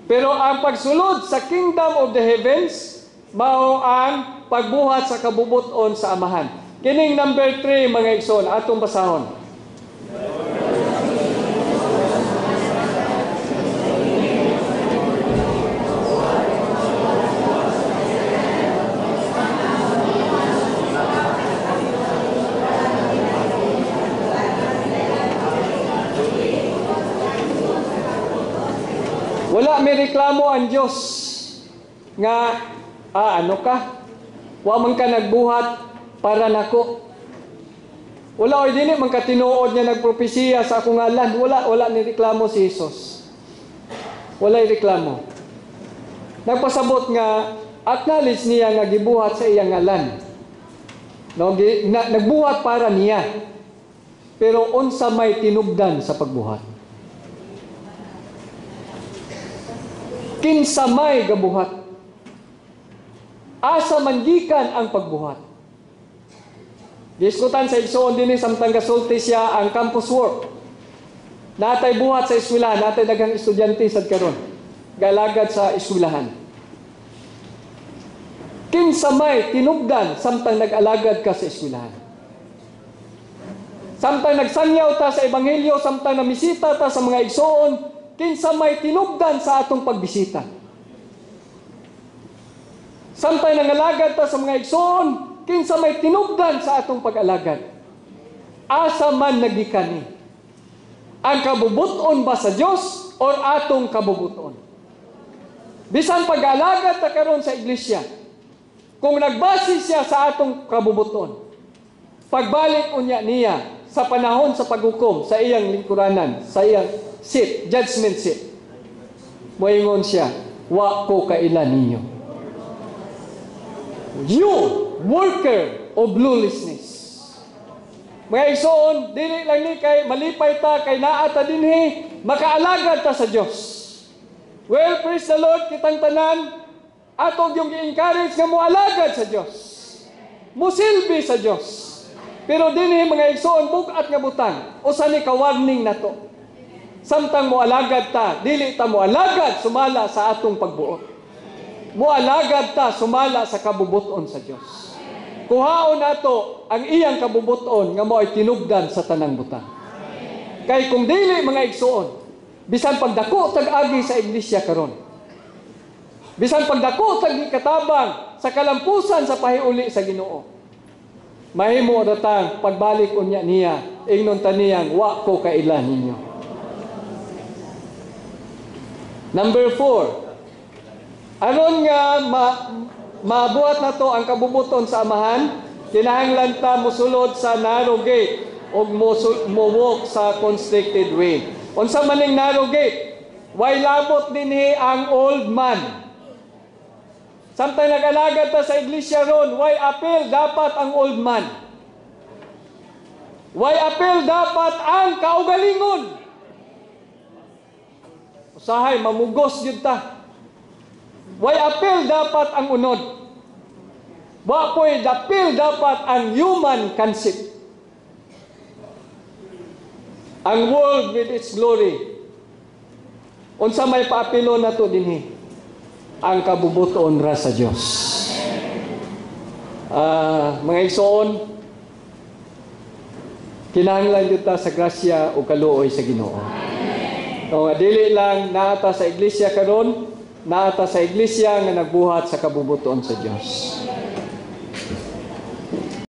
Pero ang pagsulod sa kingdom of the heavens mao ang pagbuhat sa kabubuton sa amahan. Kining number 3 mga igsoon atong basahon. Wala may reklamo ang Diyos nga ano ka? Wa man ka nagbuhat para nako. Wala oy dili man ka tinuod niya nagpropesiya sa akong ngalan. Wala ni reklamo si Jesus. Wala reklamo. Nagpasabot nga acknowledge niya nga gibuhat sa iyang ngalan. No, nagbuhat para niya. Pero unsa may tinubdan sa pagbuhat? Kinsa may gabuhat? Asa man gikan ang pagbuhat? Diskutan sa igsoon dinhi samtang gasulti siya ang campus work. Natay buhat sa eskwelahan, natay daghang estudyante sad karon. Galagad sa eskwelahan. Kinsa may tinubdan samtang nag-alagad ka sa eskwelahan? Samtang nagsangyaw ta sa ebanghelyo, samtang namisita ta sa mga igsoon, kinsa may tinubdan sa atong pagbisita? Samtang nangalagad ta sa mga igsoon, kinsa may tinubdan sa atong pag-alagad? Asa man nagikan ni? Ang kabubuton ba sa Dios o atong kabubuton? Bisan pag-alagad ta karon sa iglesia, kung nagbase siya sa atong kabubuton, pagbalik unya niya sa panahon sa paghukom sa iyang lingkuranan, sa iyang seat, judgment seat, moingon siya, wa ko kailan ninyo. You, worker of lawlessness. Mga igsoon, dili lang ni kay malipay ta, kay naata dinhi, makaalagad ta sa Dios. Well, praise the Lord, kitang tanan, atong yung i-encourage nga moalagad sa Dios. Musilbi sa Dios. Pero dinhi mga igsoon, bugat nga butang, usa ni ka-warning na to. Samtang moalagad ta, dili ta moalagad sumala sa atong pagbuot. Moalagad ta sumala sa kabubuton sa Dios. Kuhaon nato ang iyang kabubuton nga mo'y tinubdan sa tanang butang. Kay kung dili mga igsoon, bisan pagdako tag-agi sa iglesia karon, bisan pagdako tag katabang sa kalampusan sa pahiuli sa Ginoo, mahimo datang pagbalik unya niya, ingnon taniyang wa ko kailan ninyo. Number 4, aron nga mabuhat na to ang kabubuton sa amahan, kinahanglan ta mosulod sa narrow gate o mo-walk sa constricted way. Unsa maning narrow gate? Way labot dinhi ang old man. Samtang nag-alagad ta sa iglesia ron, way appeal dapat ang old man. Way appeal dapat ang kaugalingon. Usahay, mamugos yun ta. Way appeal dapat ang unod. Wa po'y appeal dapat ang human concept. Ang world with its glory. Unsa may paapilo na to dinhi? Ang kabubuton ra sa Dios. Mga igsoon, kinahanglan jud ta sa grasya o kaluoy sa Ginoo. O dili lang naata sa iglesia karon, naata sa iglesia nga nagbuhat sa kabubuton sa Dios.